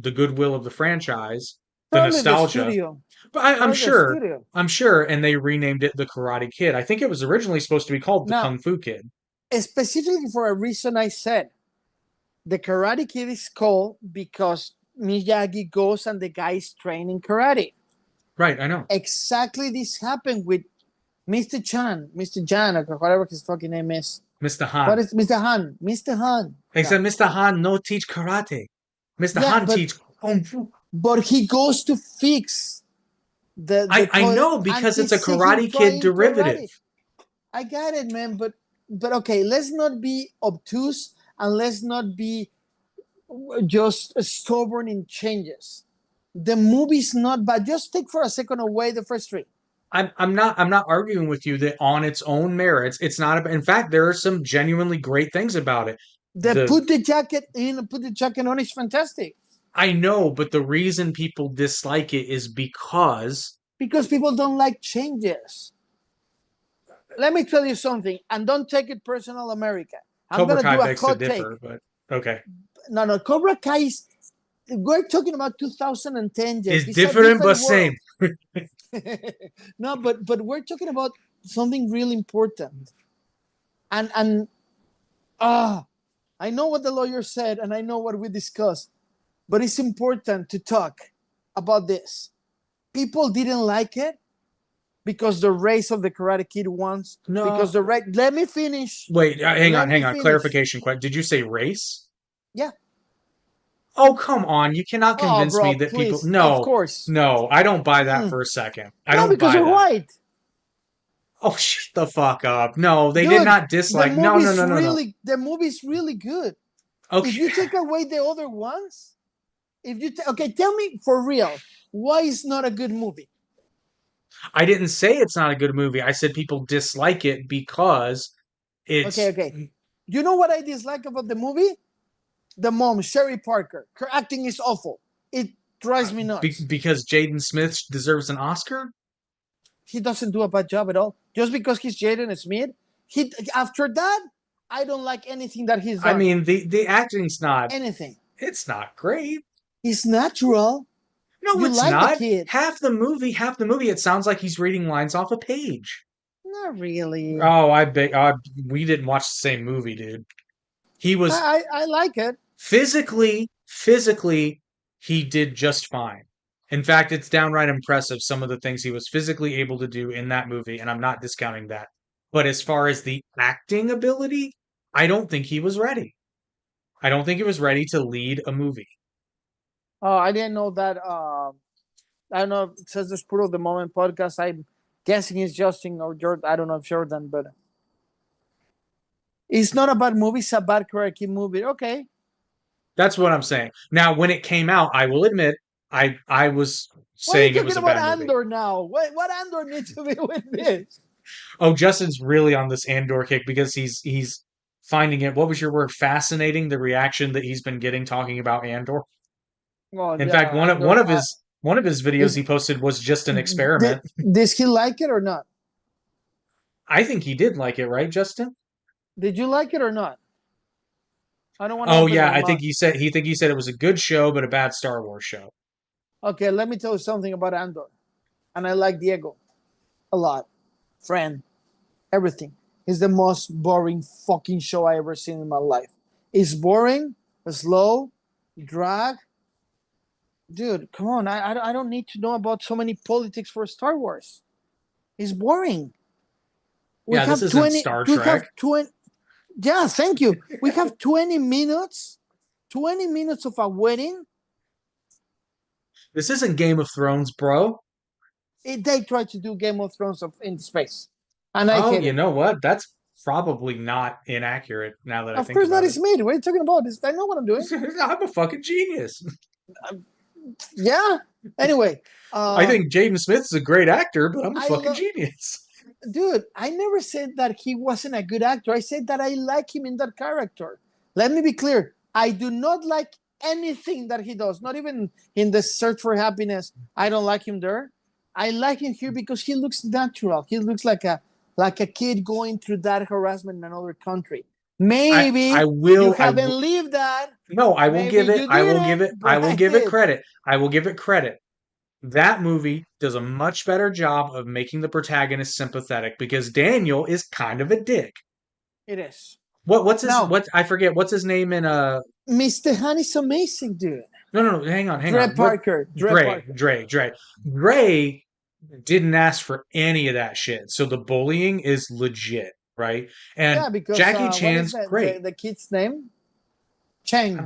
goodwill of the franchise, the Probably the nostalgia. studio. But Probably the studio. I'm sure, and they renamed it the Karate Kid. I think it was originally supposed to be called the Now, Kung Fu Kid. specifically for a reason I said, the Karate Kid is called because Miyagi goes and the guy is training karate. Right, I know. Exactly this happened with Mr. Jan, or whatever his fucking name is. Mr. Han. What is Mr. Han? Mr. Han. They said Mr. Han no teach karate. Mr. Yeah, Han teach kung fu. But he goes to fix the I know because it's a Karate Kid derivative. Karate. I got it, man. But okay, let's not be obtuse and let's not be just stubborn in changes. The movie's not bad. Just take for a second away the first three. I'm not arguing with you that on its own merits, it's not. In fact, there are some genuinely great things about it. They put the jacket in, put the jacket on. It's fantastic. I know, but the reason people dislike it is because people don't like changes. Let me tell you something, and don't take it personal, America. I'm Cobra gonna Kai do a begs to hot differ, take. but okay. No, Cobra Kai is. We're talking about 2010. It's different but same. No, but we're talking about something really important. And I know what the lawyer said, and I know what we discussed, but it's important to talk about this. People didn't like it because the race of the Karate Kid wants. No. Because the right. Let me finish. Wait, hang on. Finish. Clarification question. Did you say race? Yeah. Oh, come on. You cannot convince bro, me that please. people. No. Of course. No, I don't buy that for a second. I don't because buy you're that. white. Oh, shut the fuck up. No, they did not dislike. No. The movie's really good. Okay. If you take away the other ones, okay, tell me for real, why is not a good movie? I didn't say it's not a good movie. I said people dislike it because it's... Okay. You know what I dislike about the movie? The mom, Sherry Parker. Her acting is awful. It drives me nuts. Because Jaden Smith deserves an Oscar? He doesn't do a bad job at all. Just because he's Jaden Smith, after that, I don't like anything that he's done. I mean, the acting's not... anything. It's not great. It's natural. No, it's not. Half the movie, it sounds like he's reading lines off a page. Not really. Oh, I bet we didn't watch the same movie, dude. He was... I like it. Physically, he did just fine. In fact, it's downright impressive, some of the things he was physically able to do in that movie, and I'm not discounting that. But as far as the acting ability, I don't think he was ready. I don't think he was ready to lead a movie. Oh, I didn't know that. I don't know. It says the Spur of the Moment podcast. I'm guessing it's Justin or Jordan. I don't know if Jordan, but it's not a bad movie. It's a bad Karate Kid movie. Okay. That's what I'm saying. Now, when it came out, I will admit, I was saying it was a bad movie. What are you talking about Andor now? What Andor needs to be with this? Oh, Justin's really on this Andor kick because he's finding it. What was your word? Fascinating. The reaction that he's been getting talking about Andor. Well, in fact, one of his videos he posted was just an experiment. Did he like it or not? I think he did like it, right, Justin? Did you like it or not? I don't want. Oh yeah, I think he said it was a good show, but a bad Star Wars show. Okay, let me tell you something about Andor, and I like Diego a lot. Friend, everything. It's the most boring fucking show I ever seen in my life. It's boring, slow, drag. Dude, come on! I don't need to know about so many politics for Star Wars. It's boring. This isn't Star Trek. Yeah, thank you. We have 20 minutes of a wedding. This isn't Game of Thrones, bro. They tried to do Game of Thrones in space, and I hate it. You know what? That's probably not inaccurate. Now that I think about it. Of course not. It's me. What are you talking about? I know what I'm doing. I'm a fucking genius. Yeah. Anyway, I think Jaden Smith's a great actor, but I'm a fucking genius. Dude, I never said that he wasn't a good actor. I said that I like him in that character. Let me be clear. I do not like anything that he does, not even in the Search for Happiness. I don't like him there. I like him here because he looks natural. He looks like a kid going through that harassment in another country. Maybe you haven't lived that. No, I will give it. I will give it credit. I will give it credit. That movie does a much better job of making the protagonist sympathetic because Daniel is kind of a dick. It is. I forget what's his name in Mr. Han is amazing, dude. No, hang on. Dre didn't ask for any of that shit. So the bullying is legit, right? And because Jackie Chan's great. The kid's name? Chang.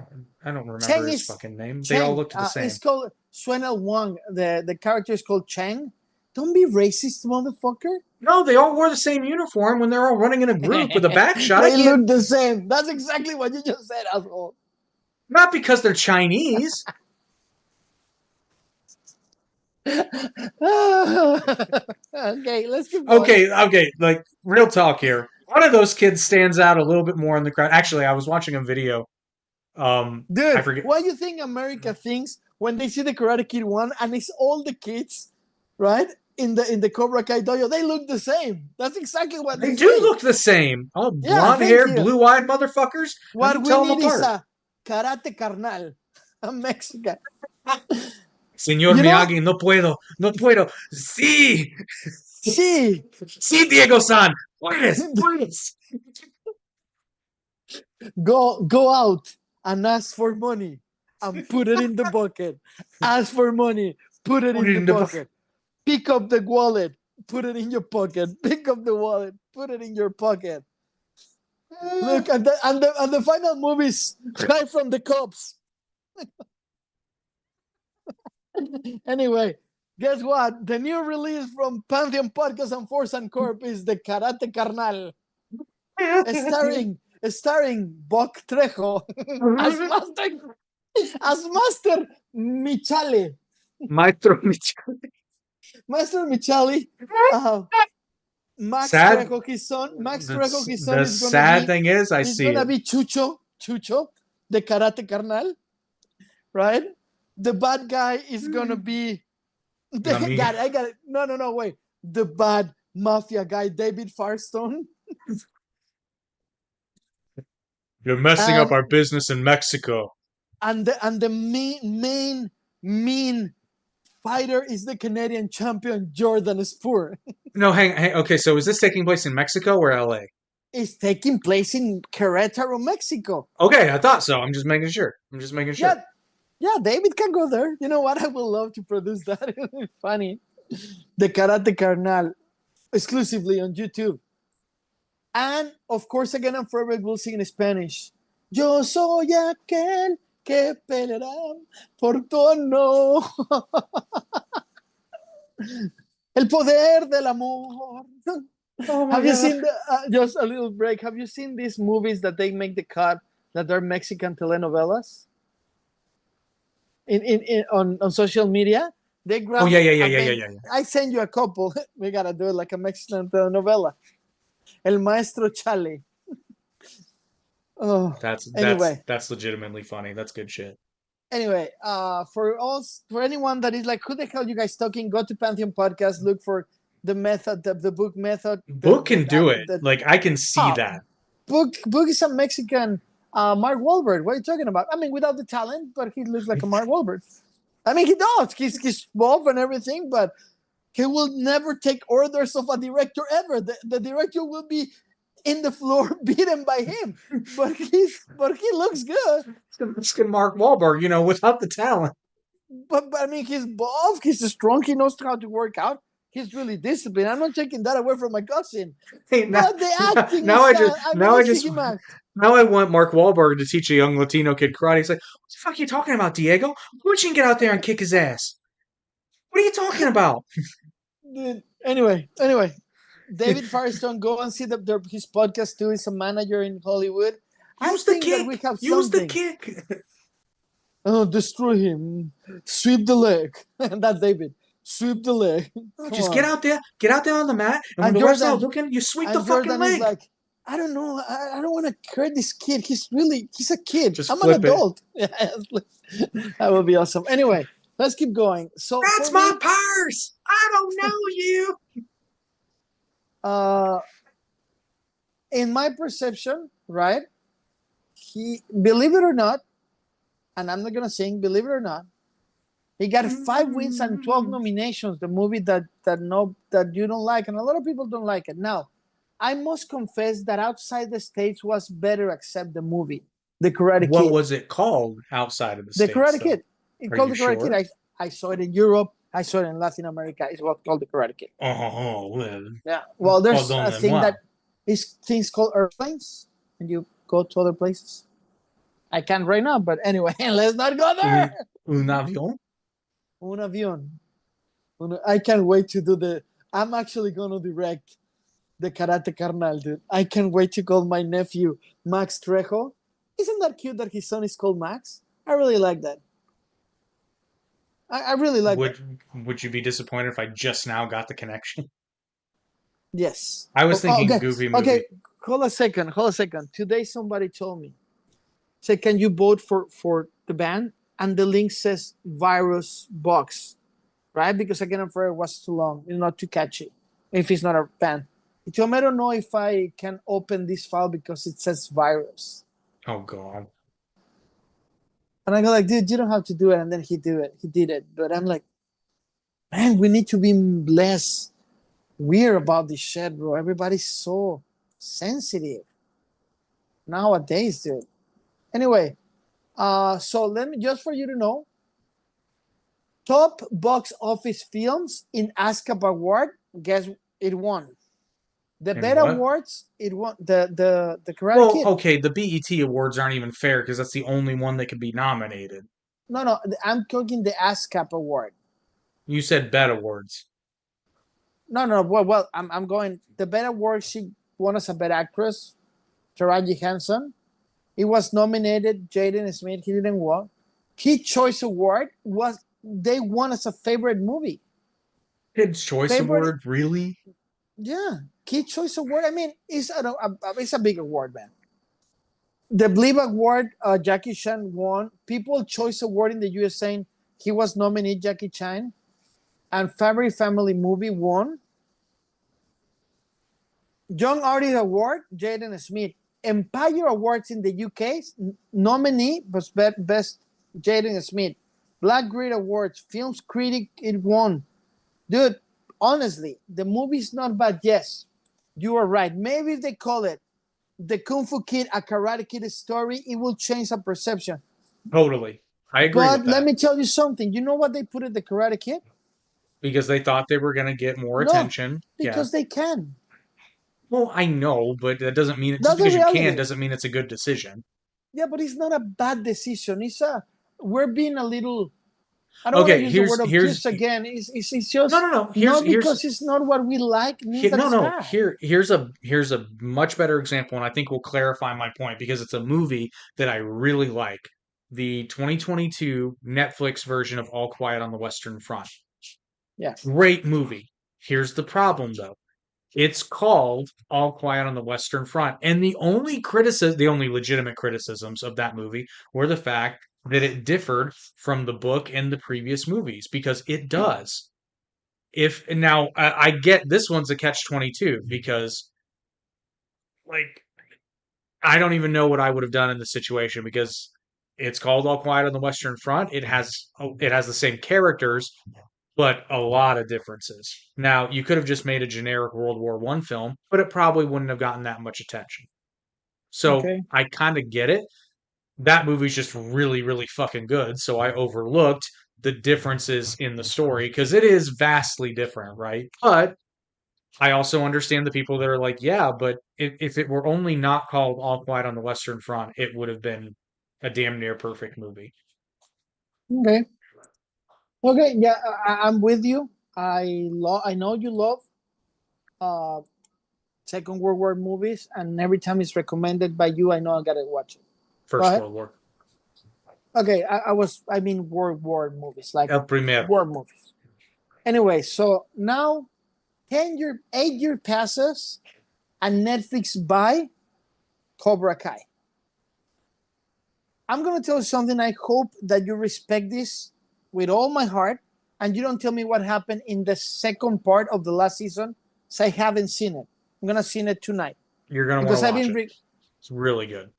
I don't remember his fucking name. They all looked the same. It's called Suena Wang. The character is called Chang. Don't be racist, motherfucker. No, they all wore the same uniform when they're all running in a group with a back shot. They look the same. That's exactly what you just said, asshole. Not because they're Chinese. Okay, let's keep going. Okay. Like real talk here. One of those kids stands out a little bit more in the crowd. Actually, I was watching a video. I Dude, forget. what do you think America thinks when they see the Karate Kid 1 and it's all the kids, right? In the Cobra Kai dojo, they look the same. That's exactly what They they do say. look the same. Oh, Yeah, blonde thank hair, you. blue-eyed motherfuckers. How do What you we tell them need is apart? a karate carnal, a Mexican. Señor You know, Miyagi, no puedo, no puedo. Sí, see, sí, Diego-san. Puedes. go out and ask for money and put it in the bucket. Ask for money, put it Put in it the in the bucket. Pick up the wallet, put it in your pocket. Pick up the wallet, put it in your pocket. Look, and the final movie is hide from the cops. Anyway, guess what? The new release from Pantheon Podcast and Force and Corp is the Karate Carnal, starring Buck Trejo as Master Michale. Maestro Miyagi. Master Michale. Max Sad. Trejo, his son. Max Trejo, The, his son the is gonna sad be. thing is, I He's see gonna it. be Chucho, the Karate Carnal, right? The bad guy is gonna be. Nami. I got it. No, wait. The bad mafia guy, David Firestone. You're messing up And our business in Mexico. the mean fighter is the Canadian champion Jordan Spur. No, hang. Okay, so is this taking place in Mexico or LA? It's taking place in Querétaro, Mexico. Okay, I thought so. I'm just making sure. Yeah, David can go there. You know what? I would love to produce that. It's funny. The Karate Carnal, exclusively on YouTube. And of course, again, I'm forever will sing in Spanish. Yo soy aquel que peleará por tu honor. El poder del amor. Oh Have you seen just a little break? Have you seen these movies that they make the cut that are Mexican telenovelas on social media? They grab. Oh yeah. I send you a couple. We gotta do it like a Mexican telenovela. El Maestro Chale. Oh, anyway. That's legitimately funny. That's good shit. Anyway, for anyone that is like, who the hell you guys talking? Go to Pantheon Podcast, look for the method, the book method. Book can do it. Like I can see that. Book is a Mexican Mark Wahlberg. What are you talking about? I mean, without the talent, but he looks like a Mark Wahlberg. I mean, he does. He's buff and everything, but he will never take orders of a director ever. The director will be in the floor beaten by him, but he looks good. It's good Mark Wahlberg, without the talent. But I mean, he's buff. He's strong. He knows how to work out. He's really disciplined. I'm not taking that away from my cousin. Hey, But the acting now is now I want Mark Wahlberg to teach a young Latino kid karate. He's like, what the fuck are you talking about, Diego? Why don't you get out there and kick his ass? What are you talking about? Dude, anyway, David Firestone, go and see his podcast too. He's a manager in Hollywood. Use the kick. Use the kick. Oh, destroy him. Sweep the leg. That's David. Sweep the leg. Just get out there on the mat, and when the ref's not looking, you sweep the fucking leg. Is like, I don't know. I don't want to hurt this kid. He's a kid. I'm an flip adult. That would be awesome. Anyway, let's keep going. So that's my purse. I don't know you. In my perception, right? He, believe it or not, and I'm not gonna sing, believe it or not, he got 5 wins and 12 nominations. The movie that you don't like, and a lot of people don't like it. Now, I must confess that Outside the States was better, except the movie, The Karate Kid. What was it called outside of the States? The Karate Kid. It's called The Karate sure? Kid. I saw it in Europe. I saw it in Latin America. It's what's called The Karate Kid. Oh, well. Yeah. Well, there's a thing that is things called airplanes, and you go to other places. I can't right now, but anyway, let's not go there. Un avión? Un avión. I can't wait to do I'm actually going to direct the Karate Carnal, dude. I can't wait to call my nephew, Max Trejo, Isn't that cute that his son is called Max? I really like that. I really like that. Would you be disappointed if I just now got the connection? Yes. I was thinking Okay. Goofy Okay. movie. Hold a second. Today somebody told me, say, can you vote for the band? And the link says Virus Box, right? Because again, I'm afraid it was too long. It's not too catchy. If it's not a band. He told me, I don't know if I can open this file because it says virus. Oh God. And I go like, dude, you don't have to do it. And then he did it. But I'm like, man, we need to be less weird about this shit, bro. Everybody's so sensitive nowadays, dude. Anyway, so let me, just for you to know, top box office films in ASCAP Award, guess it won. The And BET what? Awards, it won the Karate Well, Kid. okay, the BET awards aren't even fair because that's the only one that could be nominated. No, I'm talking the ASCAP Award. You said BET awards. No. Well, I'm going the BET Award. She won as a BET actress, Taraji Henson. He was nominated. Jaden Smith. He didn't win. Kid Choice Award was they won as a favorite movie. Kids' Choice Favorite, Award, really? yeah. Kid Choice Award. I mean, it's a big award, man. The Bleep Award, Jackie Chan won. People Choice Award in the US saying he was nominated, Jackie Chan. And Favorite Family Movie won. Young Artist Award, Jaden Smith. Empire Awards in the UK, nominee was best Jaden Smith. Black Grid Awards, Films Critic, it won. Dude, honestly, the movie's not bad. Yes, you are right. Maybe if they call it the Kung Fu Kid, a Karate Kid story, it will change the perception. Totally. I agree with But that. let me tell you something. You know what they put in the Karate Kid? Because they thought they were going to get more No, attention. because they can. Well, I know, but that doesn't mean just That's the because you can reality. doesn't mean it's a good decision. Yeah, but it's not a bad decision. We're being a little. I don't want Okay, to use the word here's obtuse again. It's just no. not because it's not what we like means that it's bad. Here's a much better example, and I think will clarify my point because it's a movie that I really like. The 2022 Netflix version of All Quiet on the Western Front. Yeah. Great movie. Here's the problem though. It's called All Quiet on the Western Front. And the only legitimate criticisms of that movie were the fact that it differed from the book and the previous movies because it does. If now I get this one's a catch-22 because like I don't even know what I would have done in this situation because it's called All Quiet on the Western Front. It has the same characters, but a lot of differences. Now, you could have just made a generic World War One film, but it probably wouldn't have gotten that much attention. So Okay. I kind of get it. That movie's just really, really fucking good. So I overlooked the differences in the story because it is vastly different, right? But I also understand the people that are like, yeah, but if it were only not called All Quiet on the Western Front, it would have been a damn near perfect movie. Okay. Okay. Yeah, I'm with you. I know you love uh Second World War movies, and every time it's recommended by you, I know I gotta watch it. Go First ahead. World War. Okay, I mean World War movies, like El Primero. war movies. Anyway, so now 8 year passes and Netflix buy Cobra Kai. I'm gonna tell you something. I hope that you respect this with all my heart, and you don't tell me what happened in the second part of the last season, so I haven't seen it. I'm gonna see it tonight You're gonna want because to I've watch been it. It's really good.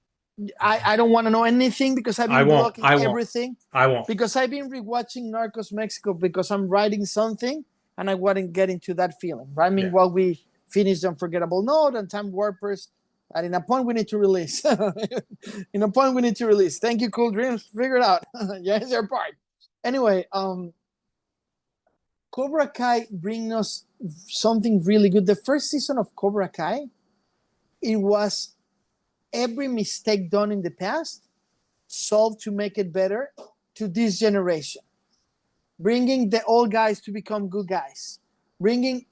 I don't want to know anything because I've I been won't. blocking I won't. everything I won't. because I've been rewatching Narcos Mexico because I'm writing something and I want to get into that feeling. Right? I mean, Yeah. while we finish the Unforgettable Note and Time Warpers, and in a point we need to release. In a point we need to release. Thank you, Cool Dreams. Figure it out. Yeah, it's your part. Anyway, Cobra Kai bring us something really good. The first season of Cobra Kai, it was every mistake done in the past solved to make it better to this generation, bringing the old guys to become good guys, bringing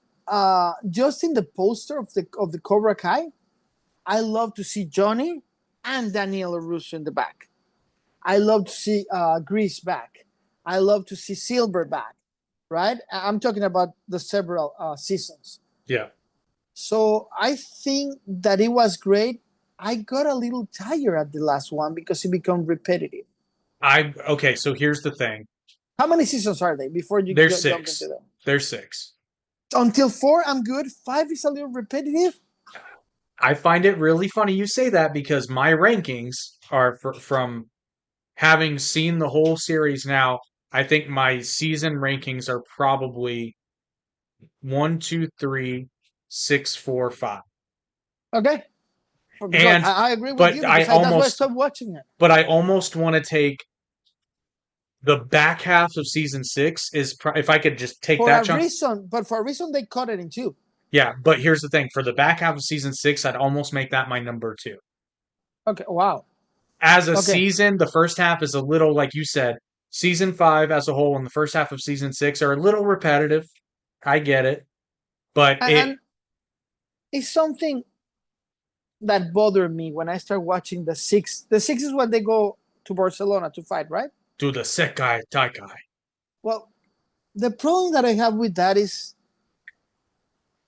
just in the poster of the Cobra Kai, I love to see Johnny and Daniel Russo in the back. I love to see Grease back. I love to see Silver back, right? I'm talking about the several seasons. Yeah. So I think that it was great. I got a little tired at the last one because it became repetitive. Okay, so here's the thing. How many seasons are they before you There's jump 6. into them? There's 6. Until 4, I'm good. 5 is a little repetitive. I find it really funny you say that because my rankings are from having seen the whole series now. I think my season rankings are probably 1, 2, 3, 6, 4, 5. Okay. Good. And I agree with but you because that's why I stopped watching it. but I almost want to take the back half of season 6 is if I could just take For that a chunk. reason, but for a reason they cut it in 2. Yeah, but here's the thing. For the back half of season 6, I'd almost make that my number 2. Okay. Wow. As a Okay. season, the first half is a little, like you said, season 5 as a whole and the first half of season 6 are a little repetitive. I get it. But And it's something that bothered me when I start watching the 6. The 6 is when they go to Barcelona to fight, right? to the Sekai Taikai. Well, the problem that I have with that is,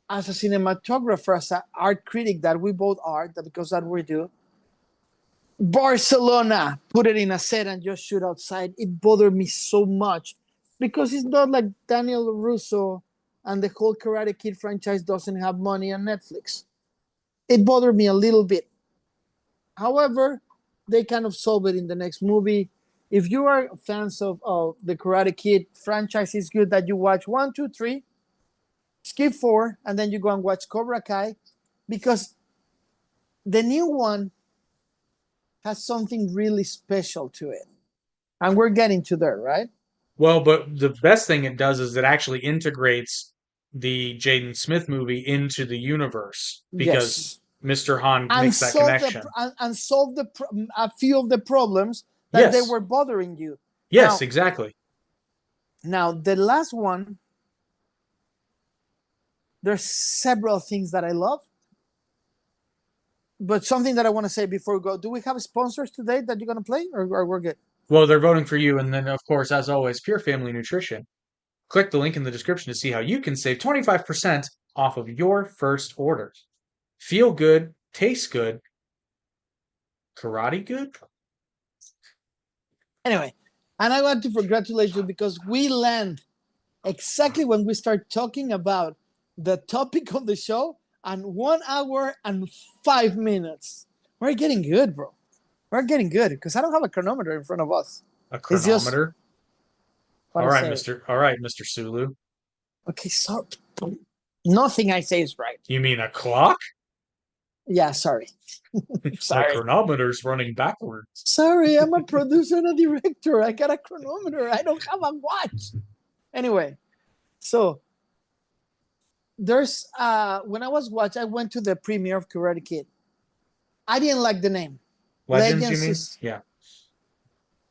as a cinematographer, as an art critic that we both are, that because that we do, Barcelona, put it in a set and just shoot outside. It bothered me so much because it's not like Daniel Russo and the whole Karate Kid franchise doesn't have money on Netflix. It bothered me a little bit. However, they kind of solve it in the next movie. If you are fans of the Karate Kid franchise, it's good that you watch 1, 2, 3, skip 4, and then you go and watch Cobra Kai, because the new one has something really special to it. And we're getting to there, right? Well, but the best thing it does is it actually integrates the Jaden Smith movie into the universe because Yes. Mr. Han And makes that solve connection. a few of the problems that they Yes. were bothering you. Yes, exactly. Now, the last one, there's several things that I love. But something that I want to say before we go, do we have sponsors today that you're going to play, or we're good? Well, they're voting for you. And then, of course, as always, Pure Family Nutrition. Click the link in the description to see how you can save 25% off of your first order. Feel good, taste good, karate good? Anyway, and I want to congratulate you because we land exactly when we start talking about the topic of the show, and 1 hour and 5 minutes. We're getting good, bro. We're getting good because I don't have a chronometer in front of us. A It's just chronometer? what I say. All right, Mr. Sulu. Okay, so nothing I say is right. You mean a clock? Yeah, sorry. My Sorry. chronometer's running backwards. Sorry, I'm a producer and a director. I got a chronometer. I don't have a watch. Anyway, so there's when I was watching, I went to the premiere of Karate Kid. I didn't like the name. Legends, you mean? Is, yeah.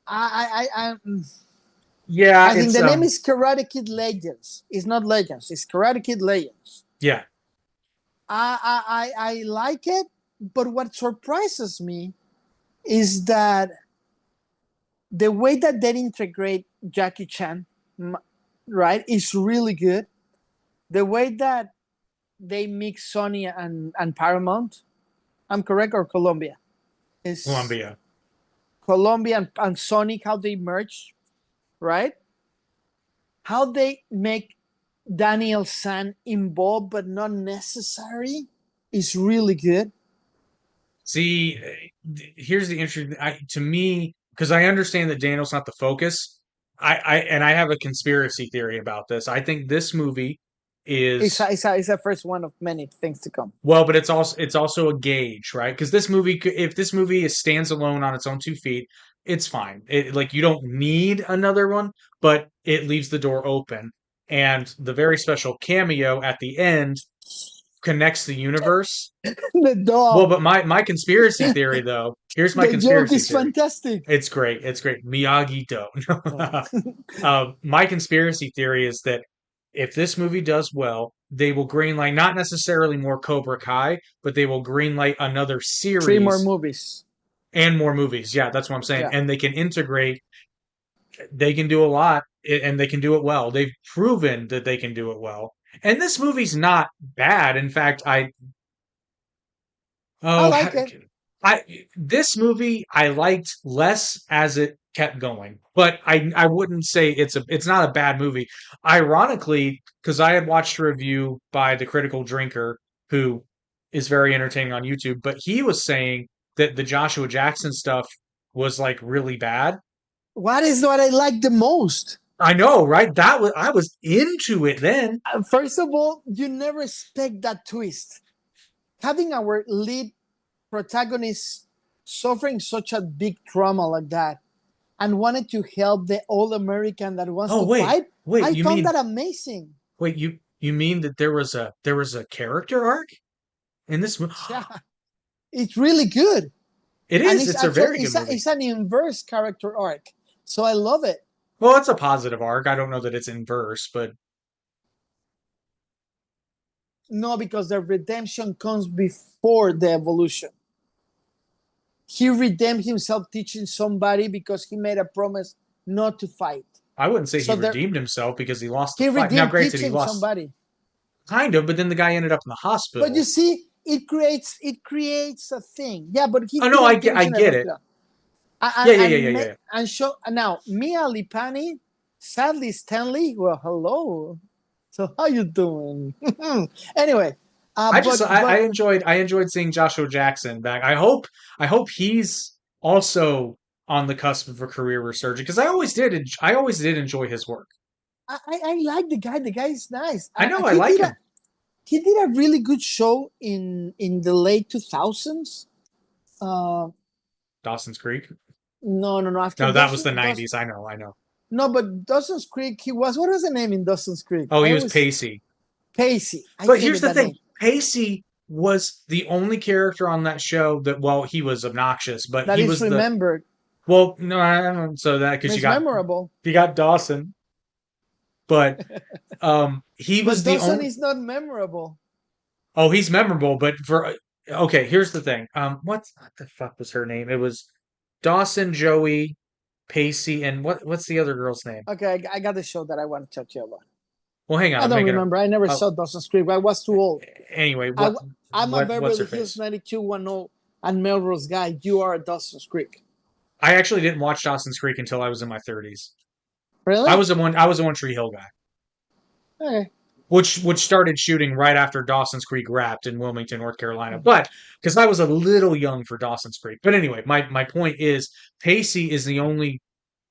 I Yeah, think the name is Karate Kid Legends. It's not Legends. It's Karate Kid Legends. Yeah. I like it, but what surprises me is that the way that they integrate Jackie Chan, right, is really good. The way that they mix Sony and Paramount, I'm correct, or Columbia? Is Columbia. Columbia and Sonic, how they merge, right? How they make Daniel San involved but not necessary is really good. See, here's the interesting. To me, because I understand that Daniel's not the focus. I have a conspiracy theory about this. I think this movie is It's a first one of many things to come. well, but it's also a gauge, right? Because this movie, if this movie is stands alone on its own 2 feet, it's fine. Like you don't need another one, but it leaves the door open. And the very special cameo at the end connects the universe. The dog. Well, but my conspiracy theory though, here's my the conspiracy joke is theory. Fantastic. It's great. It's great. Miyagi-Do. My conspiracy theory is that if this movie does well, they will greenlight not necessarily more Cobra Kai, but they will greenlight another series. 3 more movies. and more movies. Yeah, that's what I'm saying. Yeah. And they can integrate. They can do a lot, and they can do it well. They've proven that they can do it well. And this movie's not bad. In fact, I oh, like it. I this movie I liked less as it kept going, but I wouldn't say it's not a bad movie. Ironically, because I had watched a review by the Critical Drinker, who is very entertaining on YouTube, but he was saying that the Joshua Jackson stuff was like really bad. What is what I like the most? I know, right? That was I was into it then. First of all, you never expect that twist. Having our lead protagonist suffering such a big trauma like that and wanted to help the old American that wants Oh to fight, wait, I found that amazing. wait, you mean that there was a character arc in this movie? Yeah, it's really good. It And is. It's a very good movie. it's an inverse character arc. So I love it. Well, it's a positive arc. I don't know that it's inverse, but No, because the redemption comes before the evolution. He redeemed himself teaching somebody because he made a promise not to fight. I wouldn't say he So there, redeemed himself because he lost he the fight. Now, redeemed granted, he teaching lost somebody. kind of, but then the guy ended up in the But you hospital. see, it creates a thing. Yeah, but he Oh no, didn't finish I in the get it. hospital. Yeah, yeah, yeah, yeah, yeah. And show now Mia Lipani, sadly Stanley. Well, hello. So how you doing? Anyway, I enjoyed seeing Joshua Jackson back. I hope he's also on the cusp of a career resurgence because I always did enjoy his work. I like the guy. The guy is nice. I know I like him. He did a really good show in the late 2000s. Dawson's Creek. No. After No, that was the Dawson, 90s. I know. no, but Dawson's Creek. He was what was the name in Dawson's Creek? Oh, he was Pacey. Pacey. I But hated here's the that thing. name. Pacey was the only character on that show that, well, he was obnoxious, but That he is was the, remembered. well, no, I don't, so that, because It's memorable. you got Dawson, but, he But was the Dawson only, is not memorable. oh, he's memorable, but okay, here's the thing. What the fuck was her name? It was Dawson, Joey, Pacey, and what's the other girl's name? Okay, I got the show that I want to talk to you about. Well, hang on, I I'm don't making remember. I never oh, saw Dawson's Creek. I was too old. anyway, I'm a what's her Beverly Hills face? 90210 and Melrose guy. You are a Dawson's Creek. I actually didn't watch Dawson's Creek until I was in my 30s. Really? I was a One Tree Hill guy. Okay. Which started shooting right after Dawson's Creek wrapped in Wilmington, North Carolina. But because I was a little young for Dawson's Creek. But anyway, my point is Pacey is the only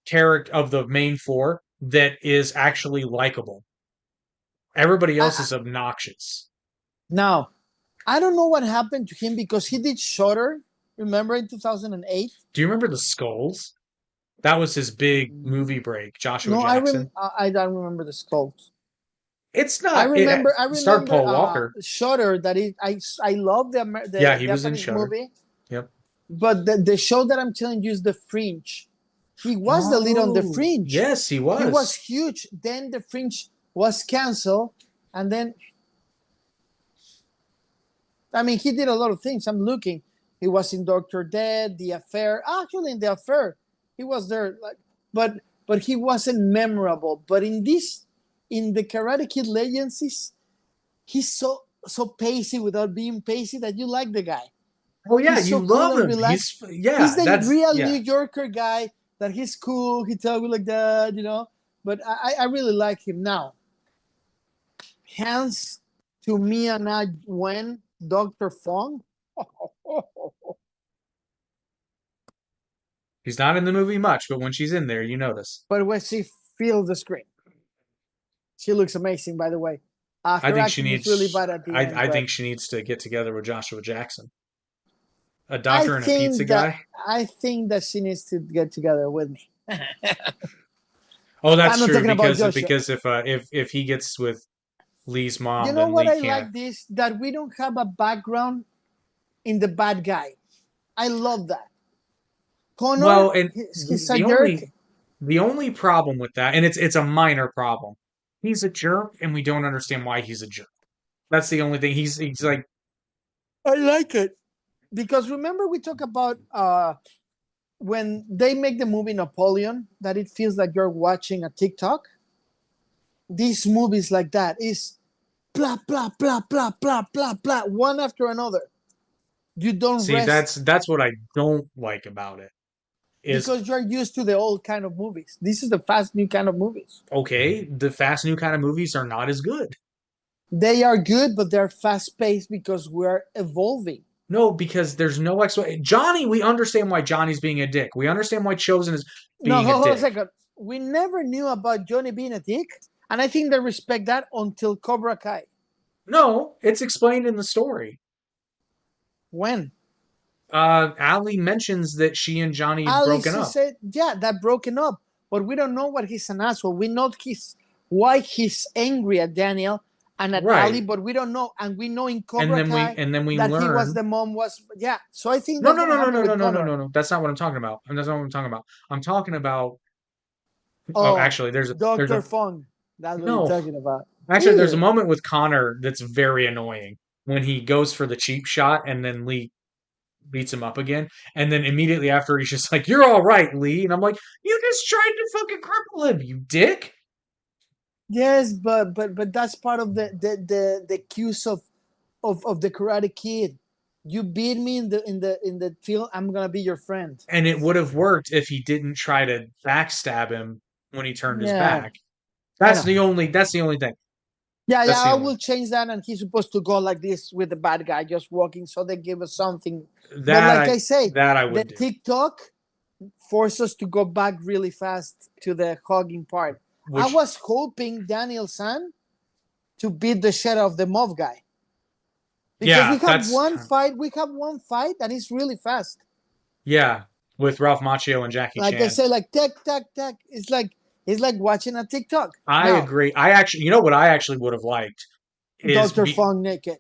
character of the main four that is actually likable. Everybody else is obnoxious. Now, I don't know what happened to him because he did Shutter. Remember in 2008? Do you remember the Skulls? That was his big movie break, Joshua No, Jackson. I don't remember the sculpt. It's not. I remember. It starred Paul I Walker. Shutter. I love the Yeah, he was in Japanese Shutter. movie. Yep. But the show that I'm telling you is The Fringe. He was the lead on The Fringe. Yes, he was. He was huge. Then The Fringe was canceled, and then I mean he did a lot of things. I'm looking. He was in Doctor Dead, The Affair. Actually, in The Affair, he was there. Like, but he wasn't memorable. But in the Karate Kid Legends, he's so pacey without being pacey that you like the guy. Oh yeah, He's you so love cool and him. relaxed. He's the real New Yorker guy that he's cool. He tells me like that, you know. But I really like him now. Hands to me and I when Dr. Fong. He's not in the movie much, but when she's in there, you notice. But when she feels the screen, she looks amazing. By the way, I her think she acting needs. is really bad at the end. I but think she needs to get together with Joshua Jackson, a I doctor and a think pizza that guy. I think that she needs to get together with me. Oh, that's I'm not true talking about because Joshua. if he gets with Lee's mom, You know then what Lee I can't. like this that we don't have a background in the bad guy. I love that. Connor, Well, and he's a the jerk. only problem with that, and it's a minor problem. He's a jerk, and we don't understand why he's a jerk. That's the only thing. He's like I like it. because remember we talk about when they make the movie Napoleon that it feels like you're watching a TikTok. These movies like that is blah blah blah blah blah blah blah one after another. You don't See, rest that's what I don't like about it. Is because you're used to the old kind of movies. This is the fast new kind of movies. okay, the fast new kind of movies are not as good. They are good, but they're fast paced because we're evolving. No, because there's no explanation. Johnny, we understand why Johnny's being a dick. We understand why Chosen is No, being a hold on a dick. second. We never knew about Johnny being a dick, and I think they respect that until Cobra Kai. No, it's explained in the story. When Ali mentions that she and Johnny had Ali broken she up. said, "Yeah, that broken up," but we don't know what he's an asshole. We know why he's angry at Daniel and at Ali, Right. but we don't know. And we know in And Cobra then we Kai and then we that he was learn. the mom was yeah. So I think No, that's no, gonna no, no, happen no, no, with no, no, no, Connor. no. That's not what I'm talking about. That's not what I'm talking about. I'm talking about. Oh, Oh, actually, there's Doctor a Fong. That's what you're no. talking about. Actually, there's a Ew. moment with Connor that's very annoying when he goes for the cheap shot and then Lee beats him up again. And then immediately after, he's just like, "You're all right, Lee." And I'm like, "You just tried to fucking cripple him, you dick." Yes, but that's part of the cues of the Karate Kid. You beat me in the field, I'm gonna be your friend. And it would have worked if he didn't try to backstab him when he turned his Yeah, back. I That's know. the only. That's the only thing. Yeah, yeah, That's the I only. will change that, and he's supposed to go like this with the bad guy just walking, so they give us something. But That like I I say, that I the would do. TikTok force us to go back really fast to the hugging part. I Which was hoping Daniel San to beat the shit out of the mob guy because yeah, that's we have one fight that is really fast. yeah with Ralph Macchio and Jackie Like I Chan. say, like tack tack tack. It's like watching a TikTok. I Now, agree. I actually, you know what I actually would have liked is Doctor Fong naked.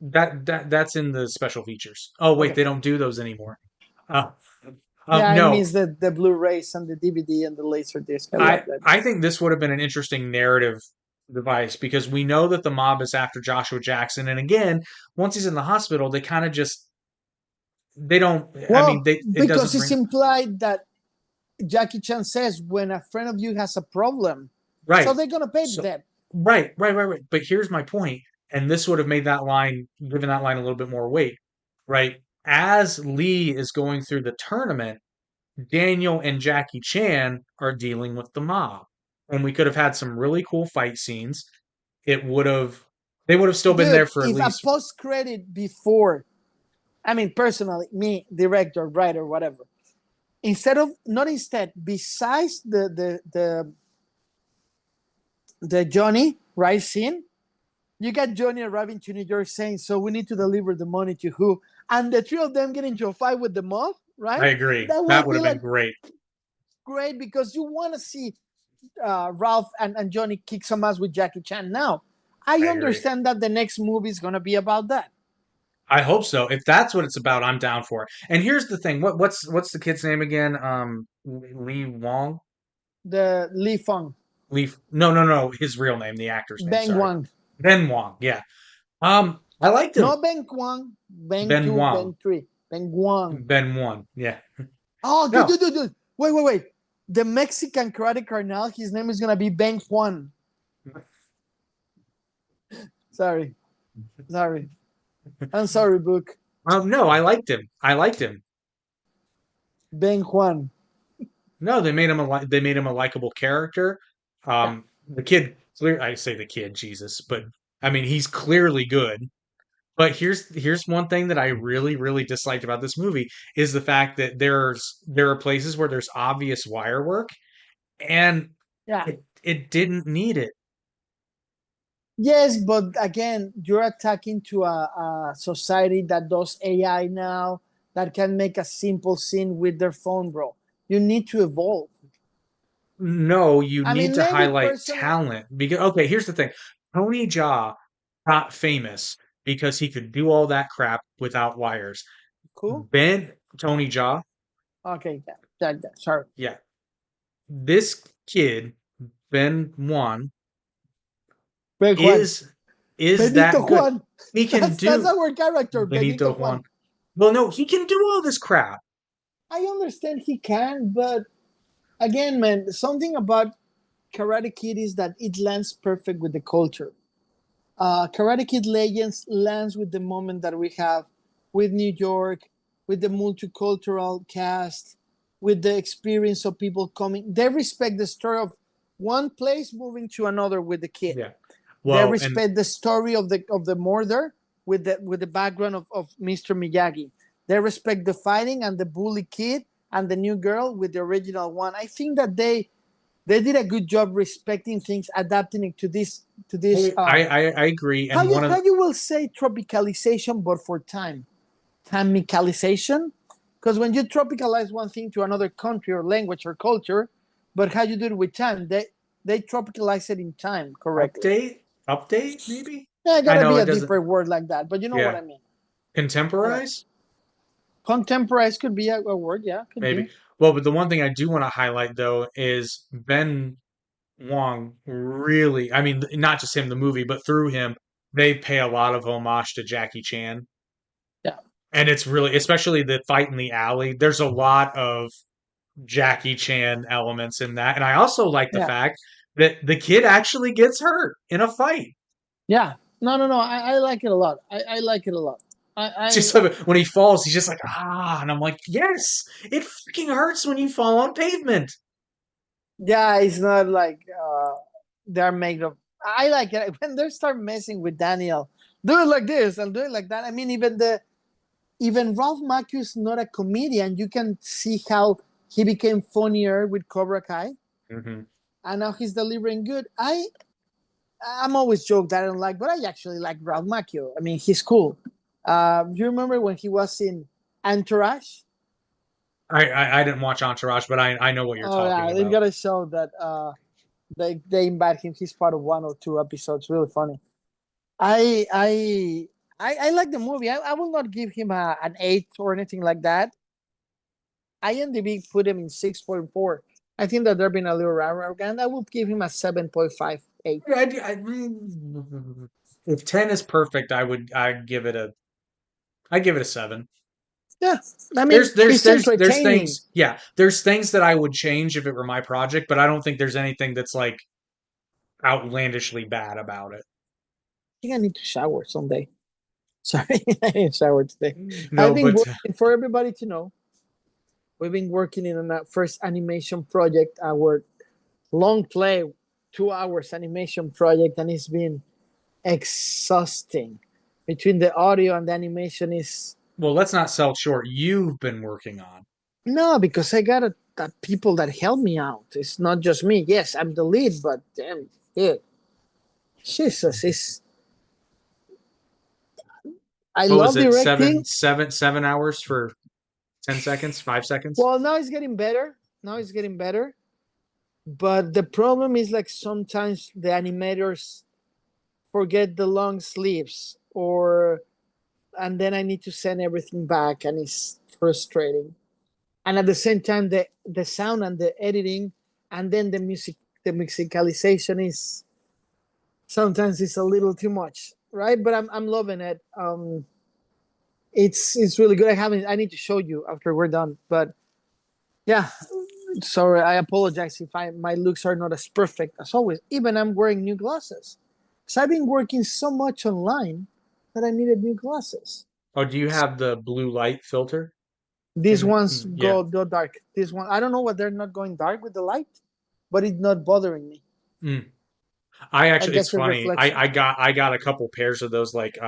that's in the special features. Oh wait, Okay. they don't do those anymore. Uh, Yeah, I no, miss the Blu-rays and the DVD and the laser disc. I love I that. I think this would have been an interesting narrative device because we know that the mob is after Joshua Jackson, and again, once he's in the hospital, they kind of just they don't. I mean, Well, it because doesn't it's bring implied that Jackie Chan says when a friend of you has a problem, so right. they're gonna pay So them. right. But here's my point, and this would have made that line, given that line a little bit more weight, right? As Lee is going through the tournament, Daniel and Jackie Chan are dealing with the mob, and we could have had some really cool fight scenes. It would have, they would have still been there Dude, for at if a least post credit before, I mean, personally, me, director, writer, whatever, besides the Johnny right scene, you got Johnny arriving to New York saying, "So we need to deliver the money to who?" And the three of them get into a fight with the mob, I right? agree. That That would would be have been like great. great because you want to see Ralph and Johnny kick some ass with Jackie Chan. Now, I I agree. understand that the next movie is gonna be about that. I hope so. If that's what it's about, I'm down for it. And here's the thing. What's the kid's name again? Lee Wong? The Lee Fung, Lee No, no, no, his real name, the actor's name, Ben sorry. Wang, Ben Wong. Yeah. I liked him. not Ben Kwang, Ben Ben Two, Wong. Ben Three, Ben Wang. Ben One. Yeah. Oh, No. dude. Wait. The Mexican karate carnal, his name is gonna be Ben Juan. Sorry. I'm sorry, book. No, I liked him. I liked him. Ben Juan. No, they made him a likable character. Yeah. The kid, I say the kid, Jesus, but I mean he's clearly good. But here's one thing that I really disliked about this movie is the fact that there are places where there's obvious wire work and Yeah. it didn't need it. Yes, but again, you're attacking to a society that does AI now that can make a simple scene with their phone, bro. You need to evolve. No, you I need mean, to maybe highlight personal. talent because okay, here's the thing. Tony Jaa got famous because he could do all that crap without wires. Cool. Ben Tony Jaa, Okay, yeah. Sorry. yeah. This kid, Ben Juan, Ben Juan. is Benito that good. Juan. He can That's do our character, Benito Benito Juan. Juan. Well, no, he can do all this crap. I understand he can, but again, man, something about Karate Kid is that it lands perfect with the culture. Karate Kid Legends lands with the moment that we have with New York, with the multicultural cast, with the experience of people coming. They respect the story of one place moving to another with the kid. Yeah. They Well, and respect the story of the murder with the background of Mr. Miyagi. They respect the fighting and the bully kid and the new girl with the original one. I think that they did a good job respecting things, adapting it to this I agree. And one of how you will say tropicalization, but for timicalization, because when you tropicalize one thing to another country or language or culture, but how you do it with time, they tropicalize it in time correctly. update maybe. Yeah, it I gotta know be it a doesn't. deeper word like that, but you know what Yeah, I mean. Yeah, contemporize contemporize could be a word. Yeah, could maybe. be. Well, but the one thing I do want to highlight though is Ben Wong really. I mean, not just him, the movie, but through him, they pay a lot of homage to Jackie Chan, Yeah, and it's really, especially the fight in the alley. There's a lot of Jackie Chan elements in that. And I also like the yeah, fact that the kid actually gets hurt in a fight. yeah. No, no, no. I like it a lot. I like it a lot. Just like when he falls, he's just like, ah. And I'm like, yes, it freaking hurts when you fall on pavement. Yeah, it's not like they're made of. I like it when they start messing with Daniel. Do it like this and do it like that. I mean, even Ralph Macchio is not a comedian. You can see how he became funnier with Cobra Kai, Hmm. and now he's delivering good. I'm always joke that I don't like, but I actually like Ralph Macchio. I mean, he's cool. You remember when he was in Entourage? I didn't watch Entourage, but I know what you're Oh talking yeah, they've about. got a show that they invite him. He's part of one or two episodes. Really funny. I I I like the movie. I will not give him an 8 or anything like that. IMDb put him in 6.4. I think that they're being a little arrogant. I will give him a 7.58. If 10 is perfect, I'd give it a 7. Yeah, I mean There's it's there's entertaining. things, yeah, there's things that I would change if it were my project, but I don't think there's anything that's like outlandishly bad about it. I think I need to shower someday. Sorry, I didn't shower today. I've No, been but working for everybody to know. We've been working in a first animation project, our long play, 2 hours animation project, and it's been exhausting. Between the audio and the animation is well, let's not sell short. You've been working on. no, because I got people that help me out. It's not just me. Yes, I'm the lead, but damn, dude, Jesus, it's I What was love it? directing. 7 hours for 10 seconds, 5 seconds? Well, now it's getting better. Now it's getting better. But the problem is like sometimes the animators forget the long sleeves or and then I need to send everything back and it's frustrating. And at the same time the sound and the editing and then the musicalization is sometimes it's a little too much, right? But I'm loving it. It's really good. I need to show you after we're done. But yeah, sorry, I apologize if my looks are not as perfect as always. Even I'm wearing new glasses. So I've been working so much online that I needed new glasses. Oh, do you have the blue light filter These in? ones Yeah. go dark. This one, I don't know why they're not going dark with the light, but it's not bothering me. Mm. I It's guess the funny. reflection. I got a couple pairs of those like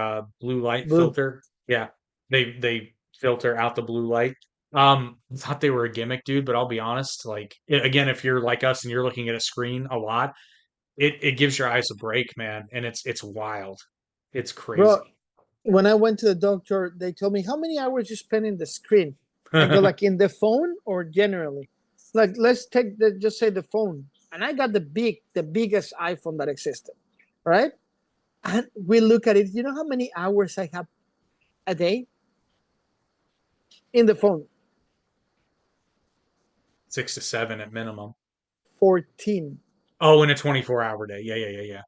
blue light Blue. filter. Yeah. They filter out the blue light. I thought they were a gimmick, dude, but I'll be honest, like again, if you're like us and you're looking at a screen a lot, it gives your eyes a break, man, and it's wild. It's Bro, crazy. when I went to the doctor, they told me how many hours you spend in the screen. I go like in the phone or generally. Like let's take just say the phone. And I got the biggest iPhone that existed. Right? And we look at it. You know how many hours I have a day in the phone? 6 to 7 at minimum. 14. Oh, in a 24-hour day. Yeah, yeah, yeah, yeah.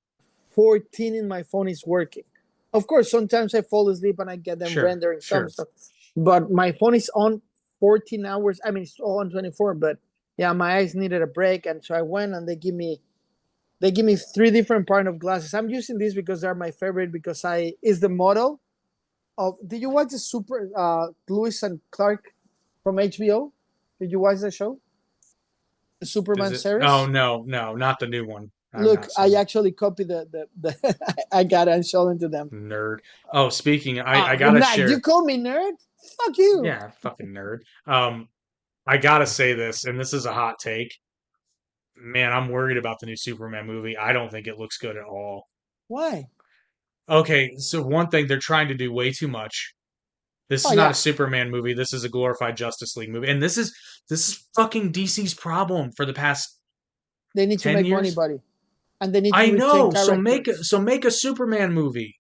14 in my phone is working. Of course, sometimes I fall asleep and I get them Sure, rendering some sure. stuff. But my phone is on 14 hours. I mean, it's on 24, but yeah, my eyes needed a break. And so I went and they give me 3 different pair of glasses. I'm using these because they're my favorite because is the model of, did you watch the Lewis and Clark from HBO? Did you watch the show? The Is Superman it? Oh series? no, not the new one. I've Look, not I seen it. actually copied I got it and showed it to them. Nerd. Oh, speaking, I Oh, gotta nah, share. you call me nerd? Fuck you. Yeah, fucking nerd. I gotta say this, and this is a hot take. Man, I'm worried about the new Superman movie. I don't think it looks good at all. Why? Okay, so one thing they're trying to do way too much. This Oh is not a yeah, Superman movie. This is a glorified Justice League movie. And this is fucking DC's problem for the past they need to 10 make money, years. buddy, and they need to I retain know. So make a characters. so make a Superman movie.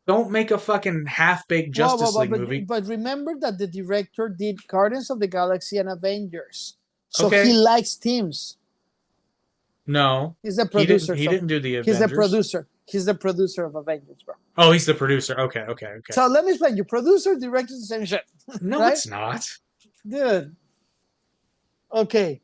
Don't make a fucking half-baked Well, Justice League movie. but remember that the director did Guardians of the Galaxy and Avengers, so he Okay. likes teams. No. He's the He didn't producer, he so didn't do the he's the Avengers. producer. He's the producer of Avengers, bro. Oh, he's the producer. Okay. So let me explain. You producer, director, the same shit, No, right? it's not. Dude. Okay.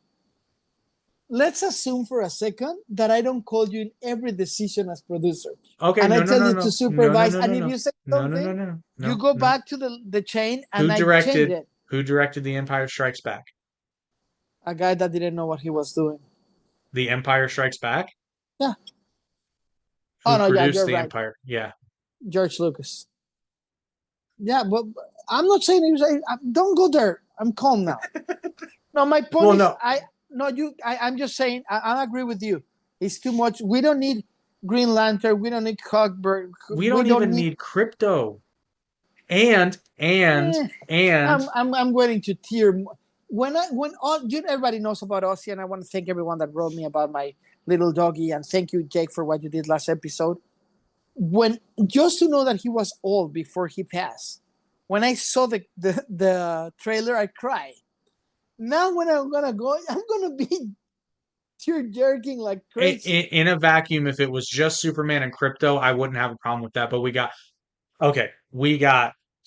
Let's assume for a second that I don't call you in every decision as producer, Okay, and I no, no, tell no, you to no. No, no, supervise. no, And no, if no. you say No, no, no, something, no. you No, go no. back to the chain, Who and I change directed it. who directed The Empire Strikes Back? A guy that didn't know what he was doing. The Empire Strikes Back? Yeah. Oh Who no, yeah, produced you're The right. Empire? Yeah. George Lucas. Yeah, but I'm not saying he was. Don't go there. I'm calm now. No, my point Well, is, no. I'm just saying. I agree with you. It's too much. We don't need Green Lantern. We don't need Cockburn. We We don't don't even need. need crypto. And and Eh, and I'm waiting to tear. When all everybody knows about Ozzy, and I want to thank everyone that wrote me about my little doggy, and thank you, Jake, for what you did last episode. When just to know that he was old before he passed. When I saw the trailer, I cried. Now when I'm gonna go, I'm gonna be tear jerking like crazy. in a vacuum, if it was just Superman and crypto, I wouldn't have a problem with that. But we got We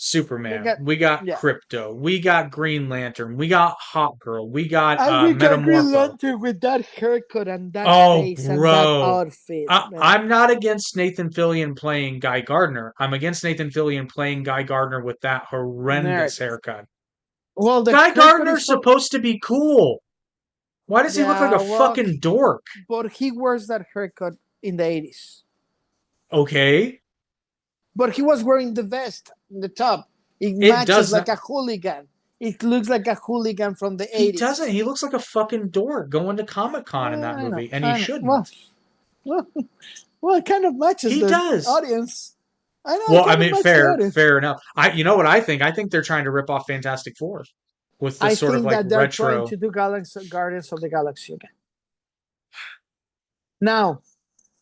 Superman, got we got yeah. Crypto, we got Green Lantern, we got Hawk Girl, we got And we got Green Metamorpho. Lantern with that haircut and that Oh, face and that bro. outfit, man. I'm not against Nathan Fillion playing Guy Gardner. I'm against Nathan Fillion playing Guy Gardner with that horrendous Nerd. haircut. Well, the Guy haircut Gardner's is so supposed to be cool. Why does he look like yeah. a Well, fucking dork? but he wears that haircut in the 80s. Okay. But he was wearing the vest in the top. It It matches does like not. a hooligan. It looks like a hooligan from the He doesn't. 80s. He looks like a fucking dork going to Comic Con in that I know. movie, and he I know. Well, shouldn't. well, well, it kind of matches He the does. audience. I know it Well, I kind of mean, matches the audience. fair enough. You know what I think? I think they're trying to rip off Fantastic Four with I this sort of think like that they're trying retro. to do Guardians of the Galaxy again. Now,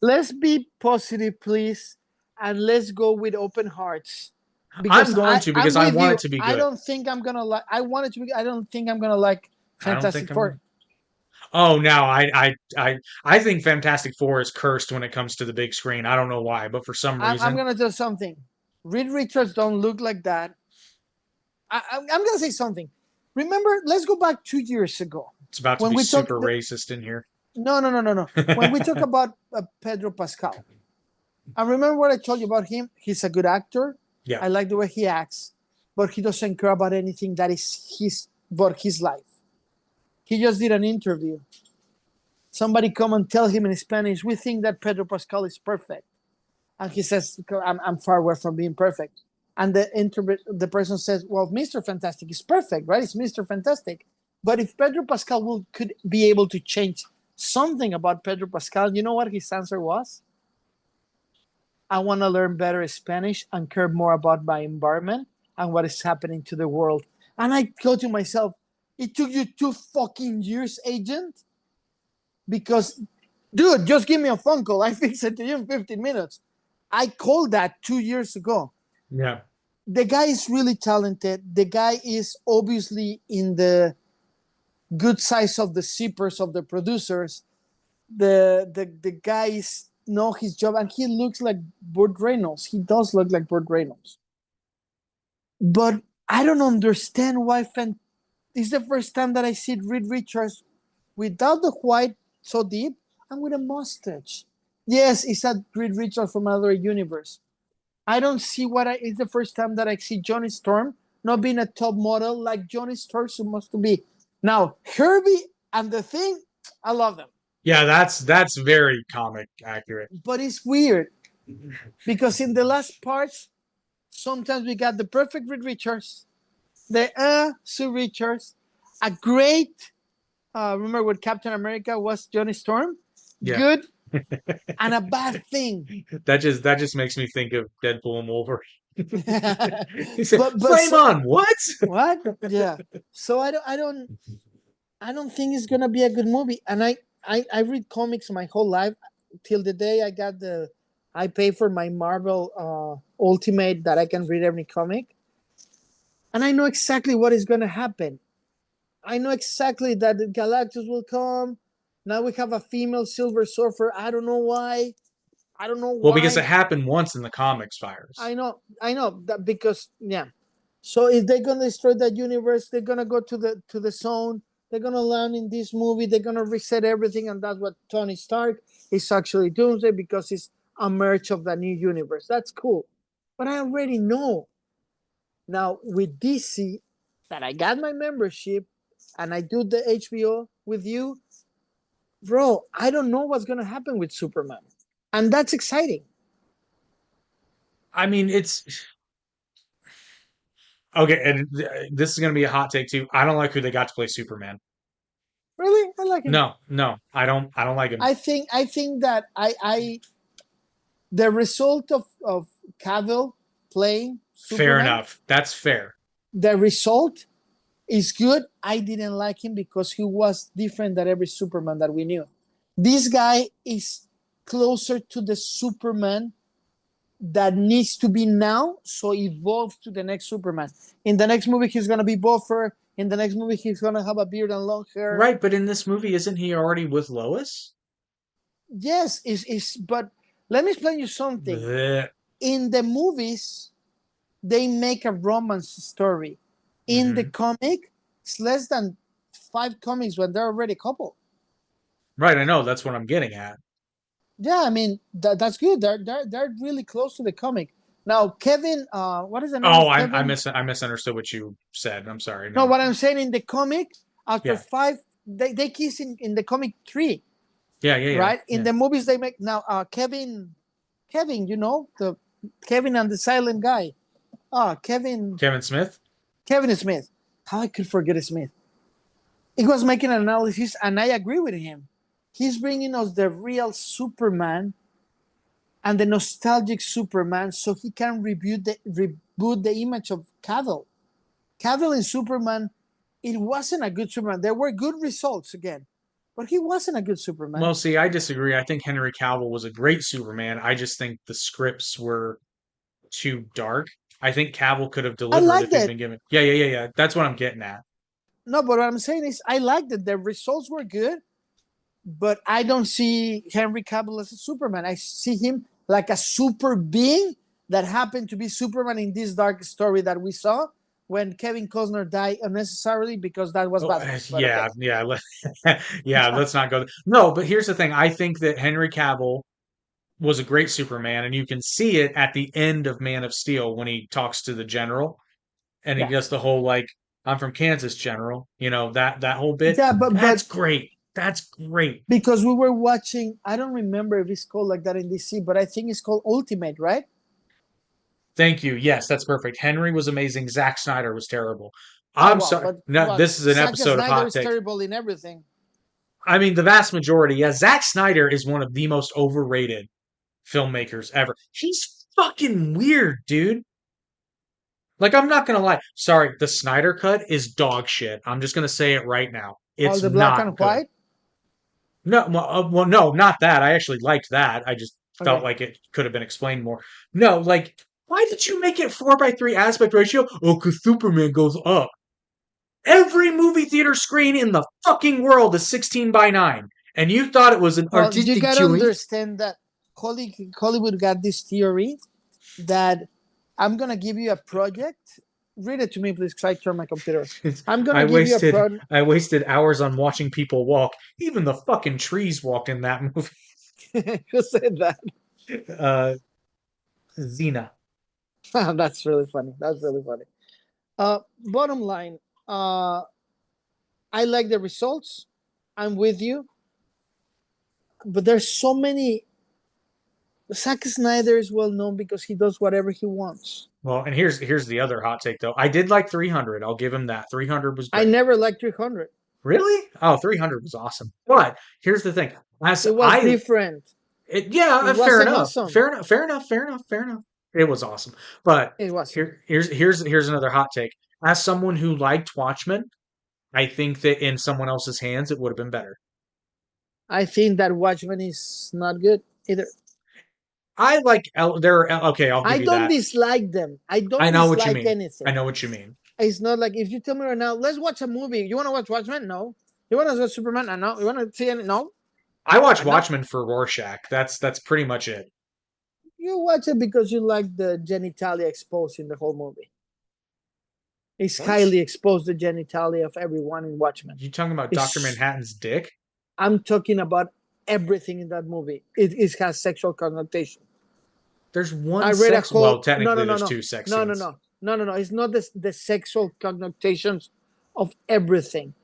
let's be positive, please, and let's go with open hearts. I'm Because going to I'm because I with want you. it to be I good. don't think I'm gonna like. I want it to be. I don't think I'm gonna like I don't Fantastic think I'm. Four. Oh, now I think Fantastic Four is cursed when it comes to the big screen. I don't know why, but for some I'm reason, gonna do something. Reed Richards don't look like that. I'm gonna say something. Remember, let's go back 2 years ago it's about to when be we talked. super racist in here. No. When we talk about Pedro Pascal, I remember what I told you about him. He's a good actor. Yeah. I like the way he acts, but he doesn't care about anything that is his life. He just did an interview. Somebody come and tell him in Spanish, we think that Pedro Pascal is perfect. And he says, I'm far away from being perfect. And the person says, well, Mr. Fantastic is perfect, right? It's Mr. Fantastic. But if Pedro Pascal could be able to change something about Pedro Pascal, you know what his answer was? I want to learn better Spanish and care more about my environment and what is happening to the world. And I go to myself, it took you 2 fucking years, agent? Because, dude, just give me a phone call. I fix it to you in 15 minutes. I called that 2 years ago. Yeah. The guy is really talented. The guy is obviously in the good size of the zippers of the producers. The guys know his job, and he looks like Burt Reynolds. He does look like Burt Reynolds. But I don't understand why it's the first time that I see Reed Richards without the white so deep and with a mustache. Yes, it's a Reed Richards from another universe. I don't see it's the first time that I see Johnny Storm not being a top model like Johnny Storm supposed to be. Now, Herbie and the Thing, I love them. Yeah, that's very comic accurate. But it's weird because in the last parts, sometimes we got the perfect Reed Richards, the Sue Richards, a great remember what Captain America was Johnny Storm? Yeah. Good and a bad thing. That just makes me think of Deadpool and Wolverine. He said, but "Flame on what?" What? Yeah. So I don't think it's gonna be a good movie. And I read comics my whole life till the day I pay for my Marvel Ultimate that I can read every comic. And I know exactly what is gonna happen. I know exactly that the Galactus will come. Now we have a female Silver Surfer. I don't know why. I don't know Well, because it why. happened once in the comics, Fires. I know that because yeah. So if they're gonna destroy that universe, they're gonna go to the zone. They're gonna land in this movie. They're gonna reset everything, and that's what Tony Stark is actually doing because it's a merge of the new universe. That's cool, but I already know. Now with DC, that I got my membership, and I do the HBO with you, bro. I don't know what's gonna happen with Superman, and that's exciting. I mean, it's okay, and this is going to be a hot take too. I don't like who they got to play Superman. Really, I like him. No, I don't. I don't like him. I think that I the result of Cavill playing Superman, Fair enough. That's fair. the result is good. I didn't like him because he was different than every Superman that we knew. This guy is closer to the Superman that needs to be now, so evolve to the next Superman. In the next movie, he's gonna be buffer. In the next movie, he's gonna have a beard and long hair. Right, but in this movie, isn't he already with Lois? Yes, is but let me explain you something. Blech. In the movies, they make a romance story. In the comic, it's less than 5 comics when they're already a couple. Right, I know. That's what I'm getting at. Yeah, I mean that's good. They're really close to the comic. Now, Kevin, what is the name Oh, of Kevin? I misunderstood what you said. I'm sorry. No, what I'm saying in the comic, after Yeah. 5, they kiss in the comic 3, Yeah. right? In Yeah. the movies, they make now Kevin, you know the Kevin and the silent guy. Kevin Smith? Smith. How I could forget Smith? He was making an analysis, and I agree with him. He's bringing us the real Superman and the nostalgic Superman, so he can reboot the image of Cavill. Cavill in Superman, it wasn't a good Superman. There were good results again, but he wasn't a good Superman. Well, see, I disagree. I think Henry Cavill was a great Superman. I just think the scripts were too dark. I think Cavill could have I delivered like if he'd that. been given. Yeah. That's what I'm getting at. No, but what I'm saying is, I like that the results were good, but I don't see Henry Cavill as a Superman. I see him like a super being that happened to be Superman in this dark story that we saw when Kevin Costner died unnecessarily because that was Batman. Yeah, Okay. yeah. Let's not go. No, but here's the thing. I think that Henry Cavill was a great Superman, and you can see it at the end of Man of Steel when he talks to the general, and he Yeah. does the whole like, "I'm from Kansas, General." You know that whole bit. Yeah, That's but great. That's great. because we were watching, I don't remember if it's called like that in DC, but I think it's called Ultimate, right? Thank you. Yes, that's perfect. Henry was amazing. Zack Snyder was terrible. Oh I'm well, sorry. No, this is an Zack episode of Snyder Hot is Takes. terrible in everything. I mean, the vast majority. Yeah, Zack Snyder is one of the most overrated filmmakers ever. He's fucking weird, dude. Like, I'm not gonna lie. Sorry, the Snyder cut is dog shit. I'm just gonna say it right now. All It's the black not and good. white. No, well, no, not that. I actually liked that. I just felt Okay. like it could have been explained more. No, like, why did you make it 4:3 aspect ratio? Oh, because Superman goes up. Every movie theater screen in the fucking world is 16:9, and you thought it was an Well, you artistic gotta choice? understand that Hollywood got this theory that I'm gonna give you a project Read it to me, please, because I turned my computer. It's- I'm gonna I give you a wasted pro. I wasted hours on watching people walk. Even the fucking trees walked in that movie. Who said that? Uh, Xena. That's really funny. That's really funny. Bottom line, I like the results. I'm with you, but there's so many. Zack Snyder is well known because he does whatever he wants. Well, and here's the other hot take though. I did like 300. I'll give him that. 300 was I great. never liked 300. Really? Oh, 300 was awesome. But here's the thing. As It was I different. yeah, It fair wasn't enough. awesome. Fair enough. Fair enough. Fair enough. Fair enough. It was awesome. But It wasn't. here's another hot take. As someone who liked Watchmen, I think that in someone else's hands it would have been better. I think that Watchmen is not good either. I like there. Okay, I'll I give you don't that. dislike them. I I don't know what you dislike mean. anything. I know what you mean. It's not like if you tell me right now, let's watch a movie. You want to watch Watchmen? No. You want to watch Superman? No. You want to see any? No. I watch No. Watchmen for Rorschach. That's pretty much it. You watch it because you like the genitalia exposed in the whole movie. It's What? highly exposed the genitalia of everyone in Watchmen. You talking about It's- Dr. Manhattan's dick? I'm talking about everything in that movie. It has sexual connotation. There's one I read sex. a whole. Well, technically, no, there's no. two sex No, no, scenes. no. It's not the sexual connotations of everything.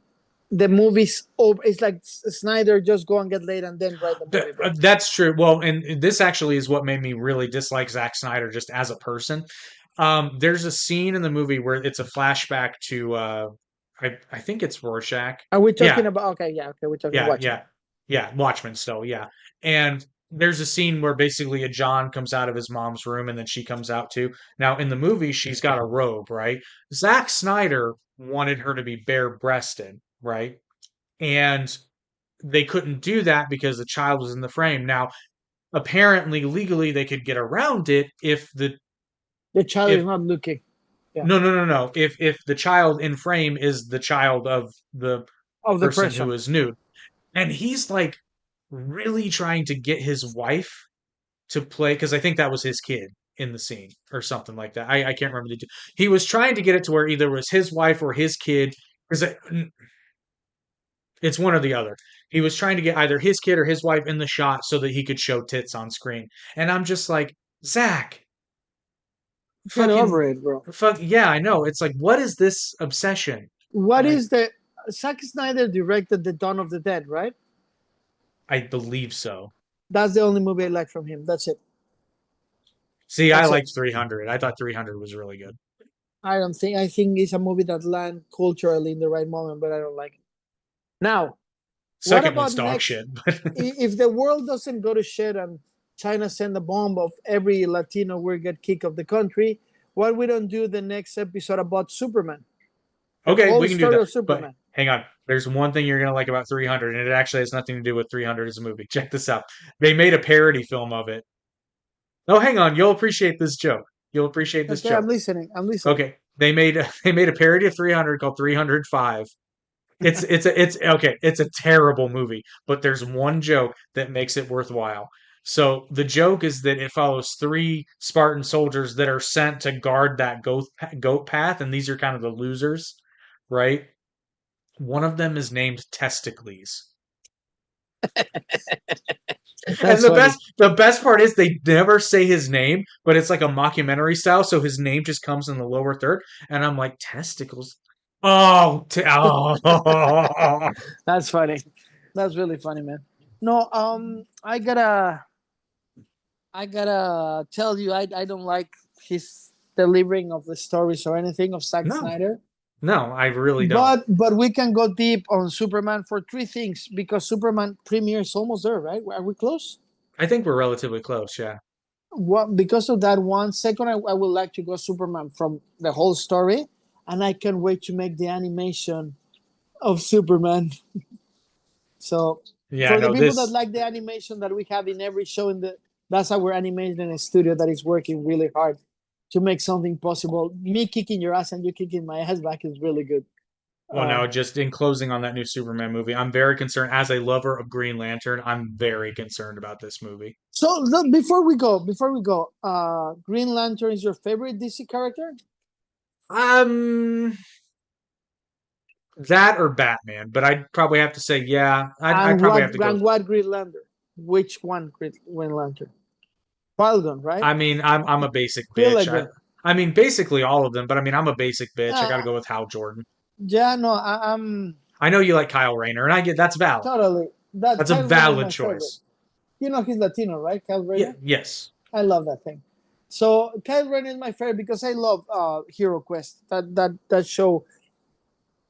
The movie's over. It's like Snyder just go and get laid and then write the movie. bro. That's true. Well, and this actually is what made me really dislike Zack Snyder just as a person. There's a scene in the movie where it's a flashback to I think it's Rorschach. Are we talking Yeah. about? Okay, yeah, okay. We're talking Yeah, Watchmen. yeah, Watchmen still, yeah. And there's a scene where basically a John comes out of his mom's room and then she comes out too. Now in the movie, she's got a robe, right? Zack Snyder wanted her to be bare-breasted, right? And they couldn't do that because the child was in the frame. Now, apparently, legally, they could get around it if The child is if not looking. Yeah. no. If the child in frame is the child of the Of the person person. who is nude. And he's like really trying to get his wife to play because I think that was his kid in the scene or something like that. I can't remember the he was trying to get it to where either it was his wife or his kid because it's one or the other. He was trying to get either his kid or his wife in the shot so that he could show tits on screen. And I'm just like, Zach, Get over it, bro. fuck yeah, I know. It's like, what is this obsession? What Like- is the Zack Snyder directed the Dawn of the Dead, right? I believe so. That's the only movie I like from him. That's it. See, I That's it. liked 300. I thought 300 was really good. I don't think. I think it's a movie that lands culturally in the right moment, but I don't like it. Now, Second about one's dog next- shit. But if the world doesn't go to shit and China send a bomb of every Latino will get kicked of the country, why we don't do the next episode about Superman? okay, Whole we can do story that. of Superman. But hang on. There's one thing you're going to like about 300, and it actually has nothing to do with 300 as a movie. Check this out. They made a parody film of it. Oh, hang on. You'll appreciate this joke. You'll appreciate this Okay, joke. I'm listening. Okay. They made a parody of 300 called 305. It's okay. It's a terrible movie, but there's one joke that makes it worthwhile. So the joke is that it follows 3 Spartan soldiers that are sent to guard that goat path, and these are kind of the losers, right? One of them is named Testicles. That's And funny. the best part is they never say his name, but it's like a mockumentary style, so his name just comes in the lower third, and I'm like, testicles. Oh, That's funny. That's really funny, man. No, I gotta tell you, I don't like his delivering of the stories or anything of Zack No. Snyder. No, I really don't. But we can go deep on Superman for 3 things because Superman premiere is almost there, right? Are we close? I think we're relatively close, yeah. What because of that one second, I would like to go Superman from the whole story, and I can't wait to make the animation of Superman. So Yeah, for the no, people this that like the animation that we have in every show that's how we're animating in a studio that is working really hard to make something possible. Me kicking your ass and you kicking my ass back is really good. well, now just in closing on that new Superman movie, I'm very concerned as a lover of Green Lantern, I'm very concerned about this movie. So look, before we go, Green Lantern is your favorite DC character? That or Batman, but I'd probably have to say, yeah, I'd probably have to go. And what Green Lantern? Which one Green Lantern? Falcon, right? I mean, I'm a basic bitch. Elegant. I mean, basically all of them, but I mean, I'm a basic bitch. I got to Uh, go with Hal Jordan. yeah, no, I'm I know you like Kyle Rayner, and I get that's valid. totally. That That's a Kyle Rayner is valid my favorite. choice. You know he's Latino, right? Kyle Yeah, Rayner. yes. I love that thing. So Kyle Rayner is my favorite because I love Hero Quest. That show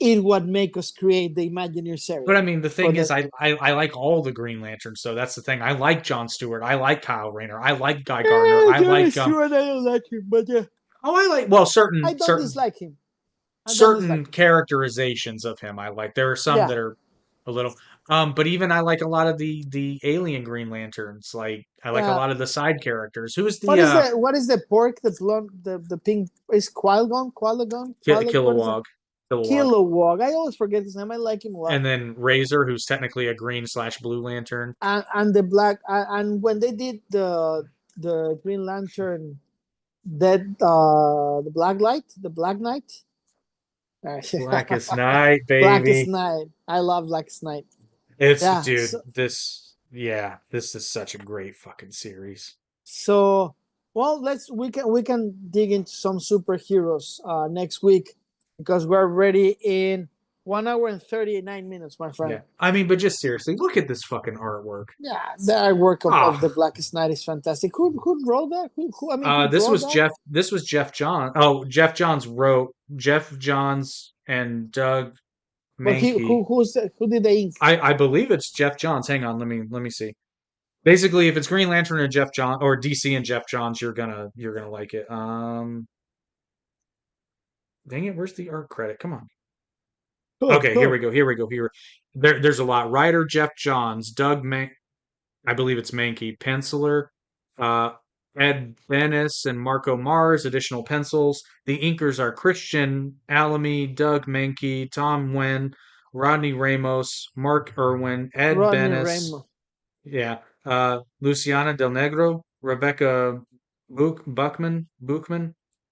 is what make us create the Imagineer But series. I mean, the For thing is, I like all the Green Lanterns, so that's the thing. I like John Stewart. I like Kyle Rayner. I like Guy Gardner. I Johnny like Stewart, I don't like him, but oh, I like well I don't dislike him. I don't certain dislike him. characterizations of him I like. There are some Yeah. that are a little but even I like a lot of the alien Green Lanterns. Like I like a lot of the side characters. Who's the What is the pork? The blonde, the pink is Qualgon? Qualagon? What is it? Kilowog. Kilowog. Kilowog. I always forget his name. I like him a lot. And then Razor, who's technically a green/blue lantern. And the black and when they did the Green Lantern, that the Black Knight. Blackest Night, Blackest baby. Night. I love Blackest Night. It's Yeah. dude, this is such a great fucking series. So well, we can dig into some superheroes next week because we're already in 1 hour and 39 minutes, my friend. Yeah. I mean, but just seriously, look at this fucking artwork. Yeah, the artwork of the Blackest Night is fantastic. Who wrote that? Who I mean, who this wrote was that? Jeff Johns. Oh, Jeff Johns wrote Jeff Johns and Doug But Mankey. who did the ink? I believe it's Jeff Johns. Hang on, let me see. Basically, if it's Green Lantern and Jeff Johns or DC and Jeff Johns, you're gonna like it. Dang it, where's the art credit? Come on. Okay, here we go. There's a lot. Writer Jeff Johns, I believe it's Mankey, penciler, uh, Ed Benes and Marco Mars, additional pencils. The inkers are Christian Alamy, Doug Mankey, Tom Wen, Rodney Ramos, Mark Irwin, Ed Rodney Benes, Ramos. yeah, Luciana Del Negro, Rebecca Buchman,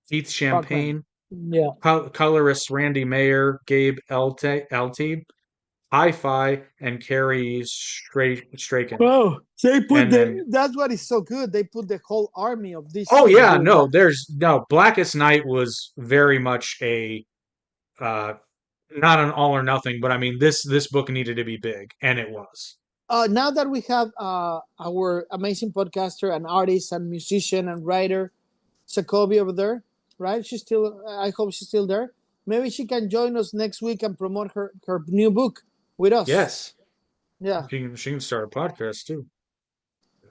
Keith Champagne, Yeah. colorist Randy Mayer, Gabe Elty, Hi-Fi, and Carrie Straken. Oh, they put And then that's what is so good. They put the whole army of DC. oh yeah, doing no, that. there's no Blackest Night was very much a not an all or nothing, but I mean this book needed to be big, and it was. Now that we have our amazing podcaster and artist and musician and writer, Jacoby over there, right? She's still. I hope she's still there. Maybe she can join us next week and promote her new book with us. Yes. Yeah. She can start a podcast too.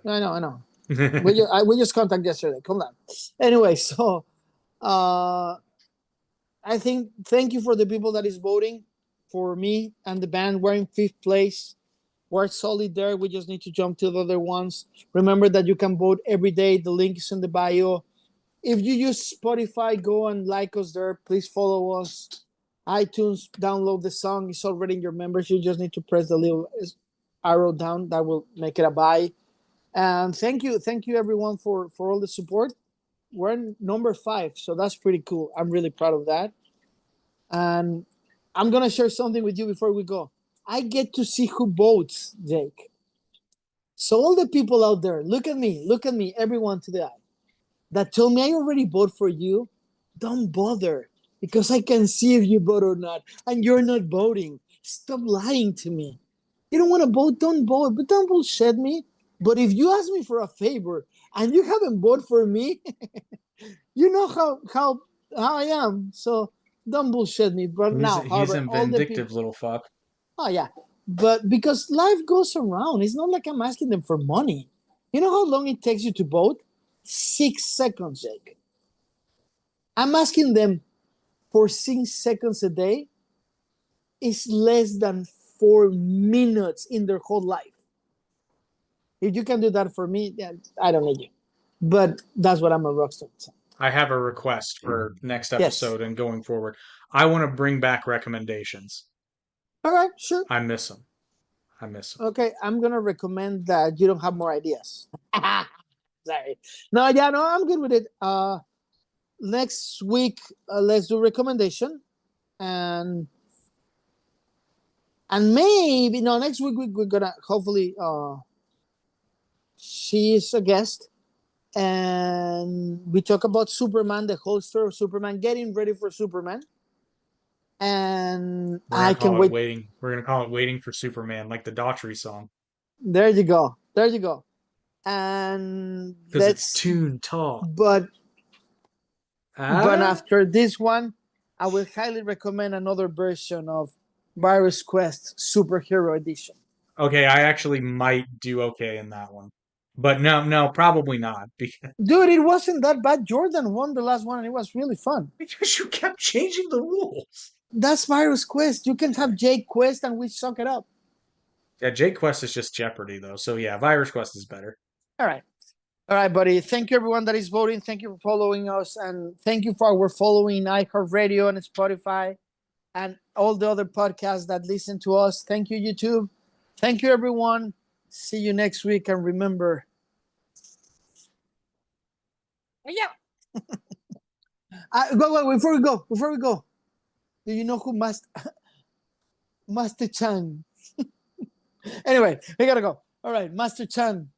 I know. we just contacted yesterday. Come on. Anyway, so I think thank you for the people that is voting for me and the band. We're in 5th place. We're solid there. We just need to jump to the other ones. Remember that you can vote every day. The link is in the bio. If you use Spotify, go and like us there. Please follow us. iTunes, download the song. It's already in your members. You just need to press the little arrow down. That will make it a buy. And thank you everyone for all the support. We're in number 5, so that's pretty cool. I'm really proud of that. And I'm gonna share something with you before we go. I get to see who votes, Jake. So all the people out there, look at me, everyone to the eye, that told me I already vote for you. Don't bother, because I can see if you vote or not, and you're not voting. Stop lying to me. You don't want to vote, don't vote, but don't bullshit me. But if you ask me for a favor and you haven't voted for me, you know how I am. So don't bullshit me. But now, He's however, a all the people. vindictive little fuck. Oh yeah, but because life goes around, it's not like I'm asking them for money. You know how long it takes you to vote? 6 seconds, Jake. I'm asking them for 6 seconds a day. It's less than 4 minutes in their whole life. If you can do that for me, then I don't need you. But that's what I'm a rockstar. I have a request for next episode and going forward. I want to bring back recommendations. All right, sure. I miss them. Okay, I'm gonna recommend that you don't have more ideas. Sorry. No, I'm good with it. next week, let's do recommendation, and maybe no, next week we're gonna hopefully she's a guest, and we talk about Superman, the whole story of Superman, getting ready for Superman, and We're I gonna can call it wait. waiting. We're gonna call it waiting for Superman, like the Daughtry song, There you go. There you go. And because it's Toon Talk. but Ah, after this one, I will highly recommend another version of Virus Quest Superhero Edition. okay. I actually might do okay in that one, but no, probably not because Dude, it wasn't that bad. Jordan won the last one, and it was really fun. you kept changing the rules. That's Virus Quest. You can have Jake Quest, and we suck it up. Yeah, Jake Quest is just Jeopardy though, so yeah, Virus Quest is better. All right. All right, buddy. Thank you, everyone that is voting. Thank you for following us. And thank you for our following iHeartRadio and Spotify and all the other podcasts that listen to us. Thank you, YouTube. Thank you, everyone. See you next week. And remember, yeah. Go, before we go, do you know who Master Chan? Anyway, we gotta go. All right, Master Chan.